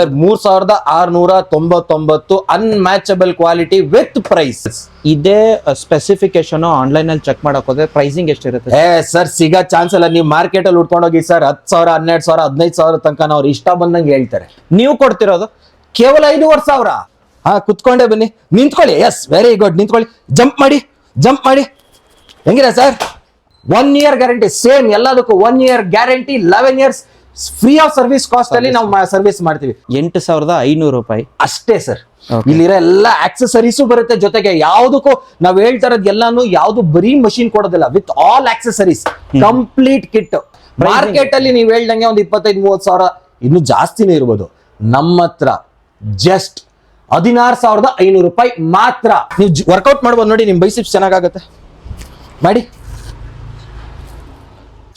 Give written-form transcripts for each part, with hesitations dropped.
Sir 3699 unmatchable quality with price. ಇದೇ specification online ಅಲ್ಲಿ check ಮಾಡಕ್ ಹೋದ್ರೆ ಪ್ರೈಸಿಂಗ್ ಎಷ್ಟಿರುತ್ತೆ? ಸರ್ ಸಿಗೋ ಚಾನ್ಸ್ ಅಲ್ಲ. ನೀವು ಮಾರ್ಕೆಟ್ ಅಲ್ಲಿ ಉಟ್ಕೊಂಡೋಗಿ ಸರ್ 10,000 12,000 15,000 ತನಕ ಅವ್ರು ಇಷ್ಟ ಬಂದಂಗೆ ಹೇಳ್ತಾರೆ. ನೀವು ಕೊಡ್ತಿರೋದು ಕೇವಲ 5,500. ಹಾ, ಕುತ್ಕೊಂಡೆ ಬನ್ನಿ, ನಿಂತ್ಕೊಳ್ಳಿ. ಎಸ್, ವೆರಿ ಗುಡ್, ನಿಂತ್ಕೊಳ್ಳಿ. ಜಂಪ್ ಮಾಡಿ. ಹೆಂಗಿದೆ ಸರ್? 1 year ಗ್ಯಾರಂಟಿ, ಸೇಮ್ ಎಲ್ಲದಕ್ಕೂ 1 year guarantee, 11 years free of service cost ಅಲ್ಲಿ ನಾವು ಸರ್ವಿಸ್ ಮಾಡ್ತೀವಿ. 8,500 ರೂಪಾಯಿ ಅಷ್ಟೇ ಸರ್. ಇಲ್ಲಿರೋ ಎಲ್ಲ ಆಕ್ಸೆಸರೀಸು ಬರುತ್ತೆ ಜೊತೆಗೆ. ಯಾವ್ದಕ್ಕೂ ನಾವ್ ಹೇಳ್ತಾ ಇರೋದು ಎಲ್ಲಾನು ಯಾವ್ದು ಬರೀ ಮಷಿನ್ ಕೊಡೋದಿಲ್ಲ, with all accessories, complete kit. Market ಅಲ್ಲಿ ನೀವು ಹೇಳ್ದಂಗೆ ಒಂದು 25,000-30,000 ಇನ್ನು ಜಾಸ್ತಿನೇ ಇರ್ಬೋದು. ನಮ್ಮ ಹತ್ರ ಜಸ್ಟ್ 16,500 ರೂಪಾಯಿ ಮಾತ್ರ. ನೀವು ವರ್ಕೌಟ್ ಮಾಡ್ಬೋದು ನೋಡಿ, ನಿಮ್ ಬೈಸಿಪ್ಸ್ ಚೆನ್ನಾಗಾಗುತ್ತೆ, ಮಾಡಿ.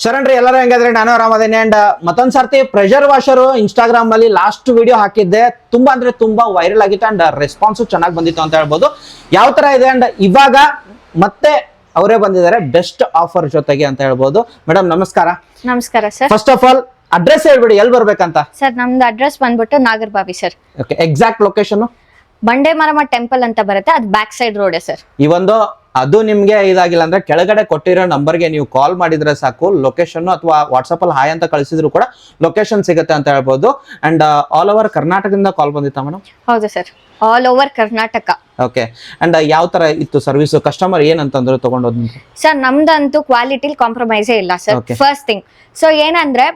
ಶರಣ್ರಿ, ಎಲ್ಲರೂ ಹೆಂಗಾದ್ರೆ? ನಾನು ಆರಾಮದೇನೆ. ಅಂಡ್ ಮತ್ತೊಂದ್ ಸರ್ತಿ ಪ್ರೆಷರ್ ವಾಷರ್ ಇನ್ಸ್ಟಾಗ್ರಾಮ್ ಅಲ್ಲಿ ಲಾಸ್ಟ್ ವಿಡಿಯೋ ಹಾಕಿದ್ದೆ, ತುಂಬಾ ಅಂದ್ರೆ ತುಂಬಾ ವೈರಲ್ ಆಗಿತ್ತು ಅಂಡ್ ರೆಸ್ಪಾನ್ಸು ಚೆನ್ನಾಗಿ ಬಂದಿತ್ತು ಅಂತ ಹೇಳ್ಬೋದು. ಯಾವ ತರ ಇದೆ ಅಂಡ್ ಇವಾಗ ಮತ್ತೆ ಅವರೇ ಬಂದಿದ್ದಾರೆ ಬೆಸ್ಟ್ ಆಫರ್ ಜೊತೆಗೆ ಅಂತ ಹೇಳ್ಬೋದು. ಮೇಡಮ್ ನಮಸ್ಕಾರ. ನಮಸ್ಕಾರ sir. First of all address ಹೇಳ್ಬಿಡಿ, ಎಲ್ಲಿ ಬರ್ಬೇಕಂತ? ಸರ್ ನಮ್ದು ಅಡ್ರೆಸ್ ಬಂದ್ಬಿಟ್ಟು Nagarbhavi sir. Okay, exact location ಬಂಡೆ ಮರಮ ಟೆಂಪಲ್ ಅಂತ ಬರುತ್ತೆ, ಅದು ಬ್ಯಾಕ್ ಸೈಡ್ ರೋಡ್ ಸರ್. ಈ ಒಂದು ಅದು ನಿಮ್ಗೆ ಇದಾಗಿಲ್ಲ ಅಂದ್ರೆ ಕೆಳಗಡೆ ಕೊಟ್ಟಿರೋ ನಂಬರ್ಗೆ ನೀವು ಕಾಲ್ ಮಾಡಿದ್ರೆ ಸಾಕು, ಲೊಕೇಶನ್ ಅಥವಾ ವಾಟ್ಸಪ್ ಅಲ್ಲಿ ಹಾಯ್ ಅಂತ ಕಳಿಸಿದ್ರು ಕೂಡ ಲೊಕೇಶನ್ ಸಿಗುತ್ತೆ ಅಂತ ಹೇಳ್ಬೋದು. ಅಂಡ್ ಆಲ್ ಓವರ್ ಕರ್ನಾಟಕದಿಂದ ಕಾಲ್ ಬಂದಿತ್ತಾ ಮೇಡಮ್? ಹೌದು sir, all over Karnataka. Okay, and ಯಾವ ತರ ಇತ್ತು ಸರ್ವಿಸ್? ಕಸ್ಟಮರ್ ಏನಂತಂದ್ರು ತಗೊಂಡೋದ್? ಸರ್ ನಮ್ದಂತೂ ಕ್ವಾಲಿಟಿಲಿ ಕಾಂಪ್ರಮೈಸೇ ಇಲ್ಲ ಸರ್. ಫಸ್ಟ್ ಥಿಂಗ್, ಸೊ ಏನಂದ್ರೆ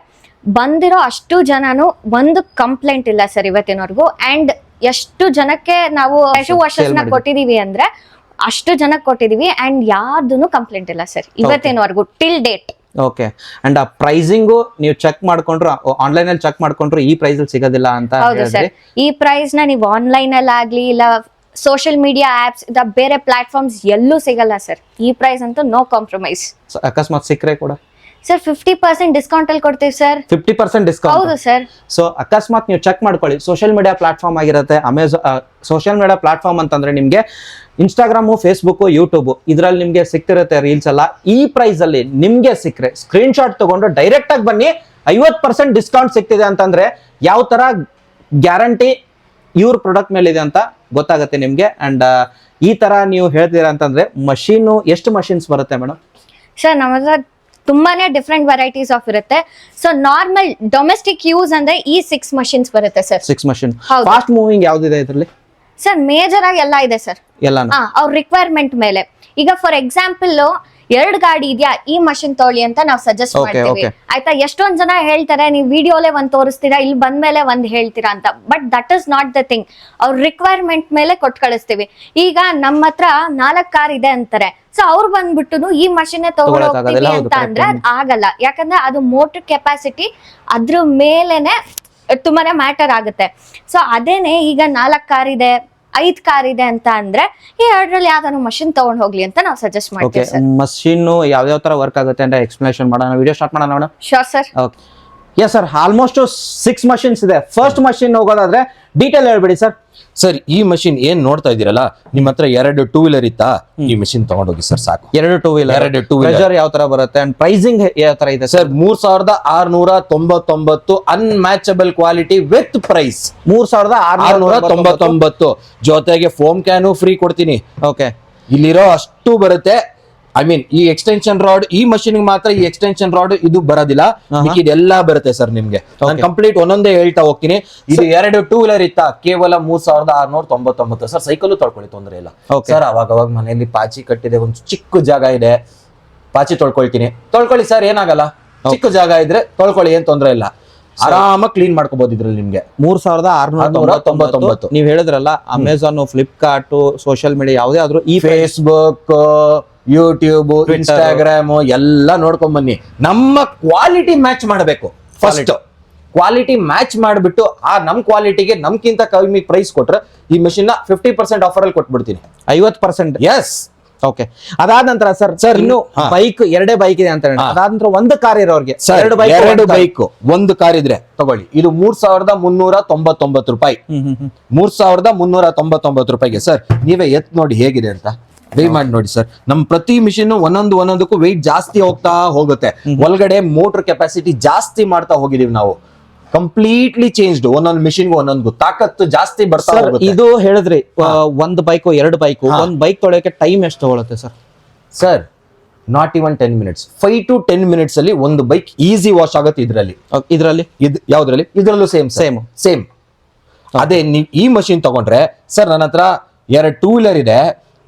ಬಂದಿರೋ ಅಷ್ಟು ಜನನು ಒಂದು ಕಂಪ್ಲೇಂಟ್ ಇಲ್ಲ ಸರ್ ಇವತ್ತಿನವರೆಗೂ. ಅಂಡ್ ಎಷ್ಟು ಜನಕ್ಕೆ ನಾವು ವಾಷರ್ಸ್ ಕೊಟ್ಟಿದೀವಿ ಅಂದ್ರೆ ಅಷ್ಟು ಜನಕ್ಕೆ ಕೊಟ್ಟಿದೀವಿ ಅಂಡ್ ಯಾರ್ದು ಕಂಪ್ಲೇಂಟ್ ಇಲ್ಲ ಸರ್ ಇವತ್ತಿನವರೆಗೂ ಟಿಲ್ ಡೇಟ್. ಓಕೆ, ಅಂಡ್ ಆ ಪ್ರೈಸಿಂಗು ನೀವು ಚೆಕ್ ಮಾಡ್ಕೊಂಡ್ರು, ಆನ್ಲೈನ್ ಅಲ್ಲಿ ಚೆಕ್ ಮಾಡ್ಕೊಂಡ್ರು ಈ ಪ್ರೈಸ್ ಅಲ್ಲಿ ಸಿಗೋದಿಲ್ಲ ಅಂತ ಹೇಳಿದ್ರಿ. ಈ ಪ್ರೈಸ್ ನ ನೀವು ಆನ್ಲೈನ್ ಅಲ್ಲಿ ಆಗ್ಲಿ ಇಲ್ಲ ಸೋಷಿಯಲ್ ಮೀಡಿಯಾ ಆಪ್ಸ್ ಬೇರೆ ಪ್ಲಾಟ್ಫಾರ್ಮ್ಸ್ ಎಲ್ಲೂ ಸಿಗಲ್ಲ ಸರ್. ಈ ಪ್ರೈಸ್ ಅಂತೂ ನೋ ಕಾಂಪ್ರಮೈಸ್. ಅಕಸ್ಮಾತ್ ಸಿಕ್ಕರೆ ಕೂಡ ಸರ್ 50% ಡಿಸ್ಕೌಂಟ್ ಅಲ್ಲಿ ಕೊಡ್ತೀವಿ ಸರ್. 50% ಡಿಸ್ಕೌಂಟ್? ಹೌದು ಸರ್. ಸೊ ಅಕಸ್ಮಾತ್ ನೀವು ಚೆಕ್ ಮಾಡ್ಕೊಳ್ಳಿ, ಸೋಷಿಯಲ್ ಮೀಡಿಯಾ ಪ್ಲಾಟ್ಫಾರ್ಮ್ ಆಗಿರುತ್ತೆ. ಸೋಷಿಯಲ್ ಮೀಡಿಯಾ ಪ್ಲಾಟ್ಫಾರ್ಮ್ ಅಂತಂದ್ರೆ ನಿಮ್ಗೆ ಇನ್ಸ್ಟಾಗ್ರಾಮು, ಫೇಸ್ಬುಕ್, ಯೂಟ್ಯೂಬ್ ಇದ್ರಲ್ಲಿ ನಿಮ್ಗೆ ಸಿಗ್ತಿರುತ್ತೆ ರೀಲ್ಸ್ ಎಲ್ಲ. ಈ ಪ್ರೈಸ್ ಅಲ್ಲಿ ನಿಮ್ಗೆ ಸಿಕ್ಕರೆ ಸ್ಕ್ರೀನ್ ಶಾಟ್ ತಗೊಂಡು ಡೈರೆಕ್ಟ್ ಆಗಿ ಬನ್ನಿ, 50% ಡಿಸ್ಕೌಂಟ್ ಸಿಗ್ತಿದೆ ಅಂತಂದ್ರೆ ಯಾವ ತರ ಗ್ಯಾರಂಟಿ ಇವ್ರ ಪ್ರಾಡಕ್ಟ್ ಮೇಲೆ ಇದೆ ಅಂತ ಗೊತ್ತಾಗುತ್ತೆ ನಿಮ್ಗೆ. ಅಂಡ್ ಈ ತರ ನೀವು ಹೇಳ್ತೀರಾ ಅಂತಂದ್ರೆ ಮಷೀನು ಎಷ್ಟು ಮಷೀನ್ಸ್ ಬರುತ್ತೆ ಮೇಡಮ್? ಸರ್ ನಮ್ಮ ಹತ್ರ ತುಂಬಾನೇ ಡಿಫ್ರೆಂಟ್ ವೆರೈಟೀಸ್ ಆಫ್ ಇರುತ್ತೆ. ಸೊ ನಾರ್ಮಲ್ ಡೊಮೆಸ್ಟಿಕ್ ಯೂಸ್ ಅಂದ್ರೆ ಈ 6 ಮಷೀನ್ಸ್ ಬರುತ್ತೆ ಸರ್. 6 ಮಷೀನ್. ಫಾಸ್ಟ್ ಮೂವಿಂಗ್ ಯಾವ್ದಿದೆ ಇದರಲ್ಲಿ? ಸರ್ ಮೇಜರ್ ಆಗಿ ಎಲ್ಲ ಇದೆ ಸರ್. ಎಲ್ಲಾನು ಅವ್ರ ರಿಕ್ವೈರ್ಮೆಂಟ್ ಮೇಲೆ. ಈಗ ಫಾರ್ ಎಕ್ಸಾಂಪಲ್ 2 ಗಾಡಿ ಇದೆಯಾ, ಈ ಮಷಿನ್ ತೊಗೊಳ್ಳಿ ಅಂತ ನಾವು ಸಜೆಸ್ಟ್ ಮಾಡ್ತೀವಿ. ಆಯ್ತಾ, ಎಷ್ಟೊಂದ್ ಜನ ಹೇಳ್ತಾರೆ ನೀವು ವಿಡಿಯೋಲೆ ಒಂದ್ ತೋರಿಸ್ತೀರಾ, ಇಲ್ಲಿ ಬಂದ್ಮೇಲೆ ಒಂದ್ ಹೇಳ್ತೀರಾ ಅಂತ. But that is not the thing. ಅವ್ರ ರಿಕ್ವೈರ್ಮೆಂಟ್ ಮೇಲೆ ಕೊಟ್ಟು ಕಳಿಸ್ತೀವಿ. ಈಗ ನಮ್ಮ ಹತ್ರ 4 ಕಾರ್ ಇದೆ ಅಂತಾರೆ, ಸೊ ಅವ್ರು ಬಂದ್ಬಿಟ್ಟು ಈ ಮಷಿನ್ ತಗೊಂಡು ಹೋಗ್ತೀವಿ ಅಂತ ಅಂದ್ರೆ ಅದ್ ಆಗಲ್ಲ. ಯಾಕಂದ್ರೆ ಅದು ಮೋಟರ್ ಕೆಪಾಸಿಟಿ ಅದ್ರ ಮೇಲೆನೆ ತುಂಬಾನೇ ಮ್ಯಾಟರ್ ಆಗುತ್ತೆ. ಸೊ ಅದೇನೆ ಈಗ 4 ಕಾರ್ ಇದೆ, 5 ಕಾರ್ ಇದೆ ಅಂತ ಅಂದ್ರೆ ಈ 2ರಲ್ಲಿ ಯಾವ್ದಾದ್ರು ಮಷಿನ್ ತಗೊಂಡ್ ಹೋಗ್ಲಿ ಅಂತ ನಾವು ಸಜೆಸ್ಟ್ ಮಾಡ್ತೀವಿ ಸರ್. ಮಷಿನ್ ಯಾವ ತರ ವರ್ಕ್ ಆಗುತ್ತೆ ಅಂತ ಎಕ್ಸ್ಪ್ಲನೇಷನ್ ಮಾಡೋಣ, ವಿಡಿಯೋ ಸ್ಟಾರ್ಟ್ ಮಾಡೋಣ madam? Sure sir. Okay, yes sir, almost 6 machines ಇದೆ. ಫಸ್ಟ್ ಮಷಿನ್ ಹೋಗೋದಾದ್ರೆ ಡೀಟೇಲ್ ಹೇಳ್ಬಿಡಿ ಸರ್. ಸರ್ ಈ ಮಷಿನ್ ಏನ್ ನೋಡ್ತಾ ಇದೀರಲ್ಲ, ನಿಮ್ಮ ಹತ್ರ 2 ಟೂ ವೀಲರ್ ಇತ್ತಾ, ಈ ಮಷಿನ್ ತಗೊಂಡೋಗಿ ಸರ್ ಸಾಕು. 2 ಟೂ ವೀಲರ್. ಪ್ರೆಷರ್ ಯಾವ ತರ ಬರುತ್ತೆ ಅಂಡ್ ಪ್ರೈಸಿಂಗ್ ಯಾವ ತರ ಇದೆ sir? 3699 unmatchable quality with price. 3699 ಜೊತೆಗೆ ಫೋಮ್ ಕ್ಯಾನು ಫ್ರೀ ಕೊಡ್ತೀನಿ. ಓಕೆ, ಇಲ್ಲಿರೋ ಅಷ್ಟು ಬರುತ್ತೆ. ಐ ಮೀನ್ ಈ ಎಕ್ಸ್ಟೆನ್ಷನ್ ರಾಡ್, ಈ ಮಷಿನ್ ಮಾತ್ರ ಈ ಎಕ್ಸ್ಟೆನ್ಷನ್ ರಾಡ್ ಇದು ಬರೋದಿಲ್ಲ, ಇದೆಲ್ಲ ಬರುತ್ತೆ ಸರ್ ನಿಮ್ಗೆ. ನಾನು ಕಂಪ್ಲೀಟ್ ಒಂದೊಂದೇ ಹೇಳ್ತಾ ಹೋಗ್ತೀನಿ. ಇದು 2 ಟೂ ವೀಲರ್ ಇತ್ತಾ, ಕೇವಲ 3699 ಸರ್. ಸೈಕಲ್ ತೊಳ್ಕೊಳ್ಳಿ, ತೊಂದರೆ ಇಲ್ಲ ಸರ್. ಅವಾಗ ಮನೆಯಲ್ಲಿ ಪಾಚಿ ಕಟ್ಟಿದೆ, ಒಂದು ಚಿಕ್ಕ ಜಾಗ ಇದೆ, ಪಾಚಿ ತೊಳ್ಕೊಳ್ಳಿ ಸರ್, ಏನಾಗಲ್ಲ. ಚಿಕ್ಕ ಜಾಗ ಇದ್ರೆ ತೊಳ್ಕೊಳ್ಳಿ, ಏನ್ ತೊಂದರೆ ಇಲ್ಲ, ಆರಾಮಾಗಿ ಕ್ಲೀನ್ ಮಾಡ್ಕೋಬಹುದು ಇದ್ರಲ್ಲಿ ನಿಮ್ಗೆ. 3699. ನೀವ್ ಹೇಳಿದ್ರಲ್ಲ ಅಮೆಝಾನ್, ಫ್ಲಿಪ್ಕಾರ್ಟ್, ಸೋಷಿಯಲ್ ಮೀಡಿಯಾ ಯಾವುದೇ ಆದ್ರೂ ಈ ಫೇಸ್ಬುಕ್, ಯೂಟ್ಯೂಬ್, ಇನ್ಸ್ಟಾಗ್ರಾಮ್ ಎಲ್ಲ ನೋಡ್ಕೊಂಡ್ ಬನ್ನಿ. ನಮ್ಮ ಕ್ವಾಲಿಟಿ ಮ್ಯಾಚ್ ಮಾಡಬೇಕು. ಫಸ್ಟ್ ಕ್ವಾಲಿಟಿ ಮ್ಯಾಚ್ ಮಾಡ್ಬಿಟ್ಟು ಆ ನಮ್ ಕ್ವಾಲಿಟಿಗೆ ನಮ್ಗಿಂತ ಕಮ್ಮಿ ಪ್ರೈಸ್ ಕೊಟ್ರೆ ಈ ಮಷಿನ್ 50% ಆಫರ್ ಅಲ್ಲಿ ಕೊಟ್ಬಿಡ್ತೀನಿ. 50%? ಎಸ್. ಓಕೆ, ಅದಾದ ನಂತರ ಸರ್ ಇನ್ನು ಬೈಕ್ 2 ಬೈಕ್ ಇದೆ ಅಂತ ಹೇಳಿ, ಅದಾದ ನಂತರ 1 ಕಾರ್ ಇರೋರಿಗೆ 2 ಬೈಕ್ 1 ಕಾರ್ ಇದ್ರೆ ತಗೊಳ್ಳಿ. ಇದು 3399 ರೂಪಾಯಿ. 3399 ರೂಪಾಯಿಗೆ ಸರ್ ನೀವೇ ಎತ್ ನೋಡಿ ಹೇಗಿದೆ ಅಂತ. ವೇ ಮಾಡಿ ನೋಡಿ ಸರ್. ನಮ್ ಪ್ರತಿ ಮಿಷಿನ್ ಒಂದೊಂದಕ್ಕೂ ವೆಯ್ಟ್ ಜಾಸ್ತಿ ಹೋಗ್ತಾ ಹೋಗುತ್ತೆ. ಒಳಗಡೆ ಮೋಟರ್ ಕೆಪಾಸಿಟಿ ಜಾಸ್ತಿ ಮಾಡ್ತಾ ಹೋಗಿದೀವಿ ನಾವು. Completely changed. ಒಂದೊಂದು ಮಿಷಿನ್ ಒಂದೊಂದು ತಾಕತ್ತು ಜಾಸ್ತಿ ಬರ್ತಾ ಸರ್ ಹೋಗುತ್ತೆ. ಇದು ಹೇಳಿದ್ರಿ ಒಂದ್ ಬೈಕ್ 2 ಬೈಕ್, ಒಂದ್ ಬೈಕ್ ತೊಳೆಯಕ್ಕೆ ಟೈಮ್ ಎಷ್ಟು ತಗೊಳುತ್ತೆ sir? Sir not even 10 minutes, 5 to 10 minutes ಅಲ್ಲಿ ಒಂದು ಬೈಕ್ ಈಸಿ ವಾಶ್ ಆಗುತ್ತೆ ಇದ್ರಲ್ಲಿ. ಇದ್ರಲ್ಲಿ ಯಾವ್ದ್ರಲ್ಲಿ? ಇದ್ರಲ್ಲೂ ಸೇಮ್. ಅದೇ ನೀವು ಈ ಮಷಿನ್ ತಗೊಂಡ್ರೆ ಸರ್, ನನ್ನ ಹತ್ರ 2 2-wheeler ಇದೆ,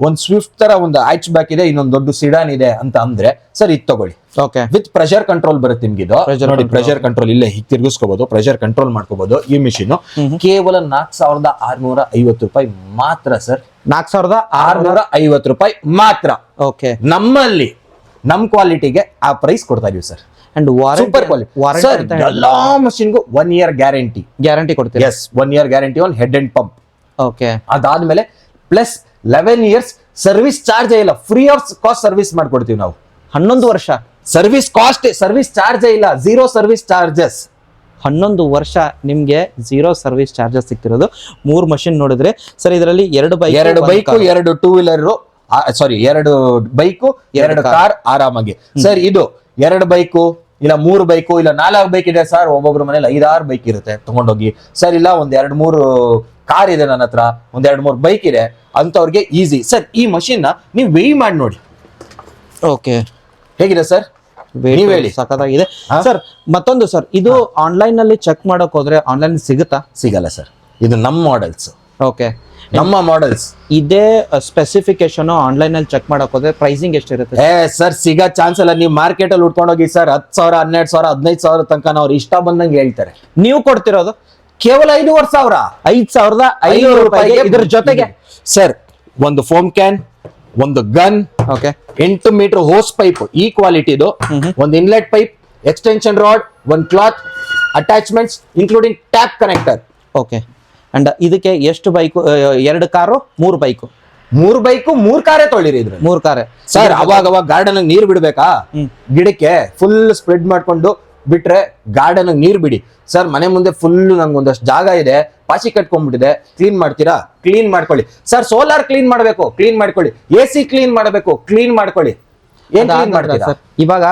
ಒಂದ್ ಸ್ವಿಫ್ಟ್ ತರ ಒಂದು ಹ್ಯಾಚ್ ಬ್ಯಾಕ್ ಇದೆ, ಇನ್ನೊಂದು ದೊಡ್ಡ ಸಿಡಾನ್ ಇದೆ ಅಂತ ಅಂದ್ರೆ ಸರ್ ಇದು ತಗೊಳ್ಳಿ. ಓಕೆ, ವಿತ್ ಪ್ರೆಷರ್ ಕಂಟ್ರೋಲ್ ಬರುತ್ತೆ ನಿಮ್ಗೆ ಇದು. ನೋಡಿ ಪ್ರೆಷರ್ ಕಂಟ್ರೋಲ್ ಇಲ್ಲೇ ಹೀಗೆ ತಿರ್ಗಿಸ್ಕೋಬಹುದು, ಪ್ರೆಷರ್ ಕಂಟ್ರೋಲ್ ಮಾಡ್ಕೋಬಹುದು. ಈ ಮಿಷಿನ್ ಕೇವಲ 4,650 ರೂಪಾಯಿ ಮಾತ್ರ ಸರ್. 4,650 ರೂಪಾಯಿ ಮಾತ್ರ. ಓಕೆ, ನಮ್ಮಲ್ಲಿ ನಮ್ ಕ್ವಾಲಿಟಿಗೆ ಆ ಪ್ರೈಸ್ ಕೊಡ್ತಾ ಇದೀವಿ ಸರ್. And super quality sir. ಎಲ್ಲಾ ಮಷಿನ್ಗೂ 1 year ಗ್ಯಾರಂಟಿ ಕೊಡ್ತೀವಿ. Yes, 1 year guarantee on head and pump. Okay, ಅದಾದ್ಮೇಲೆ ಪ್ಲಸ್ 11 years ಸರ್ವಿಸ್ ಚಾರ್ಜ್ ಇಲ್ಲ, ಫ್ರೀ ಆಫ್ ಕಾಸ್ಟ್ ಸರ್ವಿಸ್ ಮಾಡ್ಕೊಡ್ತೀವಿ ನಾವು. 11 ವರ್ಷ ಸರ್ವಿಸ್ ಕಾಸ್ಟ್, ಸರ್ವಿಸ್ ಚಾರ್ಜ್ ಇಲ್ಲ, 0 ಸರ್ವಿಸ್ ಚಾರ್ಜಸ್. 11 ವರ್ಷ ನಿಮ್ಗೆ 0 ಸರ್ವಿಸ್ ಚಾರ್ಜಸ್ ಸಿಗ್ತಿರೋದು. 3 ಮಷಿನ್ ನೋಡಿದ್ರೆ ಸರ್, ಇದರಲ್ಲಿ 2 ಬೈಕ್, 2 2-wheeler, ಸಾರಿ 2 ಬೈಕು 2 ಕಾರ್ ಆರಾಮಾಗಿ. ಸರ್ ಇದು 2 ಬೈಕು ಇಲ್ಲ 3 ಬೈಕು ಇಲ್ಲ 4 ಬೈಕ್ ಇದೆ ಸರ್. ಒಬ್ಬೊಬ್ರ ಮನೇಲಿ 5-6 ಬೈಕ್ ಇರುತ್ತೆ, ತಗೊಂಡೋಗಿ. ಸರ್ ಇಲ್ಲ ಒಂದ್ 2-3 ಕಾರ್ ಇದೆ ನನ್ನ ಹತ್ರ, ಒಂದ್ 2-3 ಬೈಕ್ ಇದೆ ಅಂತವ್ರಿಗೆ ಈಸಿ. ಸರ್ ಈ ಮಷಿನ್ ನ ನೀವು ವೇಯ್ ಮಾಡಿ ನೋಡಿ. ಓಕೆ, ಹೇಗಿದೆ ಸರ್? ನೀವ್ ಹೇಳಿ. ಸಖತ್ತಾಗಿದೆ ಸರ್. ಮತ್ತೊಂದು ಸರ್, ಇದು ಆನ್ಲೈನ್ ನಲ್ಲಿ ಚೆಕ್ ಮಾಡಕ್ ಹೋದ್ರೆ ಆನ್ಲೈನ್ ಸಿಗುತ್ತಾ? ಸಿಗಲ್ಲ ಸರ್, ಇದು ನಮ್ಮ ಮಾಡೆಲ್ಸ್. ಓಕೆ, ನಮ್ಮ ಮಾಡೆಲ್ಸ್. ಇದೇ ಸ್ಪೆಸಿಫಿಕೇಶನ್ ಆನ್ಲೈನ್ ಅಲ್ಲಿ ಚೆಕ್ ಮಾಡಕ್ ಹೋದ್ರೆ ಪ್ರೈಸಿಂಗ್ ಎಷ್ಟಿರುತ್ತೆ? ಸರ್ ಸಿಗೋ ಚಾನ್ಸ್ ಇಲ್ಲ. ನೀವು ಮಾರ್ಕೆಟ್ ಅಲ್ಲಿ ಉಟ್ಕೊಂಡೋಗಿ ಸರ್ 10,000, 12,000, 15,000 ತನಕ ಅವ್ರು ಇಷ್ಟ ಬಂದಂಗೆ ಹೇಳ್ತಾರೆ. ನೀವು ಕೊಡ್ತಿರೋದು ಕೇವಲ 5,500. 5,500 ರೂಪಾಯಿಗೆ ಇದ್ರ ಜೊತೆಗೆ ಸರ್ ಒಂದು ಫೋಮ್ ಕ್ಯಾನ್, ಒಂದು gun, okay, 8 metre hose pipe ಈ ಕ್ವಾಲಿಟಿದು, ಒಂದು ಇನ್ಲೆಟ್ ಪೈಪ್, ಎಕ್ಸ್ಟೆನ್ಷನ್ ರಾಡ್, ಒಂದು cloth attachments including tap connector. Okay, and ಇದಕ್ಕೆ ಎಷ್ಟು ಬೈಕು? 2 car 3 bike? 3 ಬೈಕು 3 ಕಾರೇ ತೊಳಿರಿ ಇದ್ರೆ. 3 ಕಾರೇ ಸರ್. ಅವಾಗ ಗಾರ್ಡನ್ ನೀರ್ ಬಿಡ್ಬೇಕಾ? ಗಿಡಕ್ಕೆ ಫುಲ್ ಸ್ಪ್ರೆಡ್ ಮಾಡ್ಕೊಂಡು ಬಿಟ್ರೆ ಗಾರ್ಡನ್ ನೀರ್ ಬಿಡಿ ಸರ್. ಮನೆ ಮುಂದೆ ಫುಲ್ ನಂಗೆ ಒಂದಷ್ಟು ಜಾಗ ಇದೆ, ಪಾಚಿ ಕಟ್ಕೊಂಡ್ಬಿಟ್ಟಿದೆ, ಕ್ಲೀನ್ ಮಾಡ್ತೀರಾ? ಕ್ಲೀನ್ ಮಾಡ್ಕೊಳ್ಳಿ ಸರ್. ಸೋಲಾರ್ ಕ್ಲೀನ್ ಮಾಡ್ಬೇಕು, ಕ್ಲೀನ್ ಮಾಡ್ಕೊಳ್ಳಿ. AC ಕ್ಲೀನ್ ಮಾಡ್ಬೇಕು, ಕ್ಲೀನ್ ಮಾಡ್ಕೊಳ್ಳಿ. ಏನ್ ಕ್ಲೀನ್ ಮಾಡ್ತೀರಾ ಸರ್? ಇವಾಗ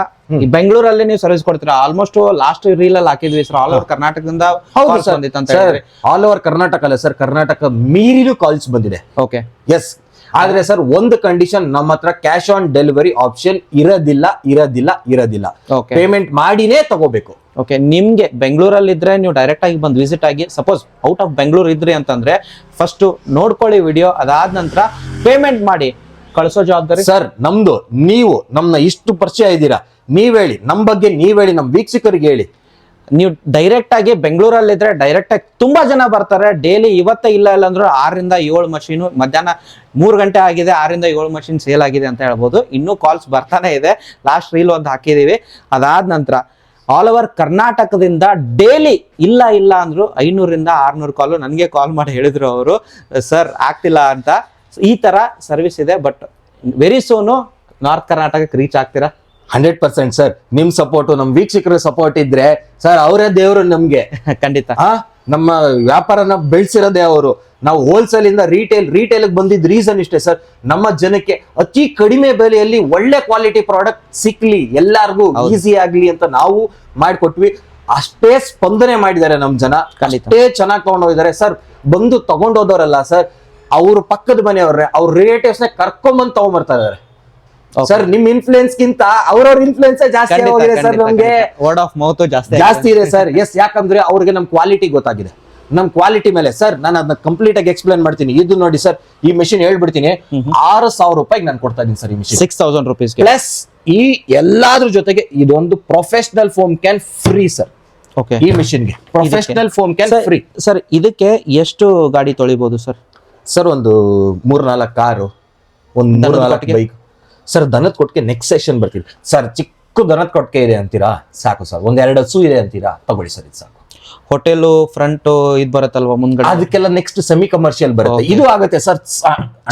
ಬೆಂಗಳೂರಲ್ಲಿ ನೀವು ಸರ್ವಿಸ್ ಕೊಡ್ತೀರಾ. ಆಲ್ಮೋಸ್ಟ್ ಲಾಸ್ಟ್ ರೀಲ್ ಅಲ್ಲಿ ಹಾಕಿದ್ವಿ ಸರ್, ಆಲ್ ಓವರ್ ಕರ್ನಾಟಕದಿಂದ. ಹೌದು ಸರ್, ಆಲ್ ಓವರ್ ಕರ್ನಾಟಕ ಅಲ್ಲ ಸರ್, ಕರ್ನಾಟಕ ಮೀರಿನೂ ಕಾಲ್ಸ್ ಬಂದಿದೆ. Okay, yes. ಆದ್ರೆ ಸರ್ ಒಂದು ಕಂಡೀಷನ್, ನಮ್ಮ ಹತ್ರ ಕ್ಯಾಶ್ ಆನ್ ಡೆಲಿವರಿ ಆಪ್ಷನ್ ಇರೋದಿಲ್ಲ. ಪೇಮೆಂಟ್ ಮಾಡಿನೇ ತಗೋಬೇಕು. ಓಕೆ, ನಿಮ್ಗೆ ಬೆಂಗಳೂರಲ್ಲಿ ಇದ್ರೆ ನೀವು ಡೈರೆಕ್ಟ್ ಆಗಿ ಬಂದು ವಿಸಿಟ್ ಆಗಿ, ಸಪೋಸ್ ಔಟ್ ಆಫ್ ಬೆಂಗಳೂರು ಇದ್ರಿ ಅಂತಂದ್ರೆ ಫಸ್ಟ್ ನೋಡ್ಕೊಳ್ಳಿ ವಿಡಿಯೋ, ಅದಾದ ನಂತರ ಪೇಮೆಂಟ್ ಮಾಡಿ ಕಳಿಸೋ ಜವಾಬ್ದಾರಿ ಸರ್ ನಮ್ದು. ನೀವು ನಮ್ನ ಇಷ್ಟು ಪರಿಚಯ ಇದ್ದೀರಾ, ನೀವ್ ಹೇಳಿ, ನಮ್ ಬಗ್ಗೆ ನೀವ್ ಹೇಳಿ, ನಮ್ ವೀಕ್ಷಕರಿಗೆ ಹೇಳಿ. ನೀವು ಡೈರೆಕ್ಟ್ ಆಗಿ ಬೆಂಗಳೂರಲ್ಲಿ ಇದ್ರೆ ಡೈರೆಕ್ಟ್ ಆಗಿ ತುಂಬಾ ಜನ ಬರ್ತಾರೆ ಡೈಲಿ. ಇವತ್ತೇ ಇಲ್ಲ ಅಂದ್ರೂ 6 to 7 ಮಷೀನು, ಮಧ್ಯಾಹ್ನ 3 ಗಂಟೆ ಆಗಿದೆ, 6 to 7 ಮಷೀನ್ ಸೇಲ್ ಆಗಿದೆ ಅಂತ ಹೇಳ್ಬೋದು. ಇನ್ನೂ ಕಾಲ್ಸ್ ಬರ್ತಾನೆ ಇದೆ. ಲಾಸ್ಟ್ ರೀಲ್ ಒಂದು ಹಾಕಿದೀವಿ. ಅದಾದ ನಂತರ ಆಲ್ ಓವರ್ ಕರ್ನಾಟಕದಿಂದ ಡೈಲಿ ಇಲ್ಲ ಅಂದ್ರು 500 to 600 ಕಾಲು ನನಗೆ ಕಾಲ್ ಮಾಡಿ ಹೇಳಿದ್ರು ಅವರು, ಸರ್ ಆಗ್ತಿಲ್ಲ ಅಂತ. ಈ ತರ ಸರ್ವಿಸ್ ಇದೆ. ಬಟ್ ವೆರಿ ಸೋನು ನಾರ್ತ್ ಕರ್ನಾಟಕಕ್ಕೆ ರೀಚ್ ಆಗ್ತೀರಾ? 100% ಸರ್. ನಿಮ್ ಸಪೋರ್ಟ್, ನಮ್ ವೀಕ್ಷಕರ ಸಪೋರ್ಟ್ ಇದ್ರೆ ಸರ್ ಅವರೇ ದೇವರು ನಮ್ಗೆ. ಖಂಡಿತ. ನಮ್ಮ ವ್ಯಾಪಾರನ ಬೆಳೆಸಿರೋದೇ ಅವರು. ನಾವು ಹೋಲ್ಸೇಲ್ ಇಂದ ರಿಟೇಲ್ ಬಂದಿದ್ ರೀಸನ್ ಇಷ್ಟೇ ಸರ್, ನಮ್ಮ ಜನಕ್ಕೆ ಅತಿ ಕಡಿಮೆ ಬೆಲೆಯಲ್ಲಿ ಒಳ್ಳೆ ಕ್ವಾಲಿಟಿ ಪ್ರಾಡಕ್ಟ್ ಸಿಕ್ಲಿ, ಎಲ್ಲಾರ್ಗು ಈಸಿ ಆಗ್ಲಿ ಅಂತ ನಾವು ಮಾಡ್ಕೊಟ್ವಿ. ಅಷ್ಟೇ ಸ್ಪಂದನೆ ಮಾಡಿದ್ದಾರೆ ನಮ್ ಜನ, ಅಷ್ಟೇ ಚೆನ್ನಾಗಿ ತಗೊಂಡೋಗಿದ್ದಾರೆ ಸರ್. ಬಂದು ತಗೊಂಡೋದವರಲ್ಲ ಸರ್, ಅವ್ರ ಪಕ್ಕದ ಮನೆಯವ್ರೆ, ಅವ್ರ ರಿಲೇಟಿವ್ಸ್ ನ ಕರ್ಕೊಂಬಂದ್ ತಗೊಂಡ್ಬರ್ತಾ ಇದಾರೆ ಸರ್. ನಿಮ್ ಇನ್ಫ್ಲೂಯೆನ್ಸ್ ಗಿಂತ ಅವ್ರವ್ರ ಇನ್ಫ್ಲೂಯೆನ್ಸ್ ಜಾಸ್ತಿ ಆಗಿದೆ ಸರ್. ನಮ್ಗೆ ವರ್ಡ್ ಆಫ್ ಮೌತ್ ಜಾಸ್ತಿ ಇದೆ ಸರ್. ಎಸ್, ಯಾಕಂದ್ರೆ ಅವ್ರಿಗೆ ನಮ್ ಕ್ವಾಲಿಟಿ ಗೊತ್ತಾಗಿದೆ. ನಮ್ ಕ್ವಾಲಿಟಿ ಮೇಲೆ ಸರ್ ನಾನು ಅದನ್ನ ಕಂಪ್ಲೀಟ್ ಆಗಿ ಎಕ್ಸ್ಪ್ಲೇನ್ ಮಾಡ್ತೀನಿ. ಇದು ನೋಡಿ ಸರ್, ಈ ಮೆಷಿನ್ ಹೇಳ್ಬಿಡ್ತೀನಿ, 6,000 ರೂಪಾಯಿಗೆ ನಾನು ಕೊಡ್ತಾ ಇದೀನಿ ಸರ್ ಈ ಮೆಷಿನ್. 6,000 rupees ಪ್ಲಸ್ ಈ ಎಲ್ಲಾದ್ರ ಜೊತೆಗೆ ಇದೊಂದು professional foam can free sir. Okay, ಈ ಮೆಷಿನ್ಗೆ professional foam can free sir. ಇದಕ್ಕೆ ಎಷ್ಟು ಗಾಡಿ ತೊಳಿಬಹುದು ಸರ್? ಸರ್ ಒಂದು 3-4 ಕಾರು, ಒಂದು 3-4 ಬೈಕ್ ಸರ್. ದನದ ಕೊಟ್ಟಿಗೆ ನೆಕ್ಸ್ಟ್ ಸೆಷನ್ ಬರ್ತೀವಿ ಸರ್. ಚಿಕ್ಕ ದನದ ಕೊಟ್ಟಿಗೆ ಇದೆ ಅಂತೀರಾ, ಸಾಕು ಸರ್. 1-2 ಹಸು ಇದೆ ಅಂತೀರಾ, ತಗೊಳ್ಳಿ ಸರ್, ಇದು ಸಾಕು. ಹೋಟೆಲು ಫ್ರಂಟ್ ಇದು ಬರುತ್ತಲ್ವಾ ಮುಂದ್ಗಡೆ, ಅದಕ್ಕೆಲ್ಲ ನೆಕ್ಸ್ಟ್ ಸೆಮಿ ಕಮರ್ಷಿಯಲ್ ಬರುತ್ತೆ. ಇದು ಆಗುತ್ತೆ ಸರ್.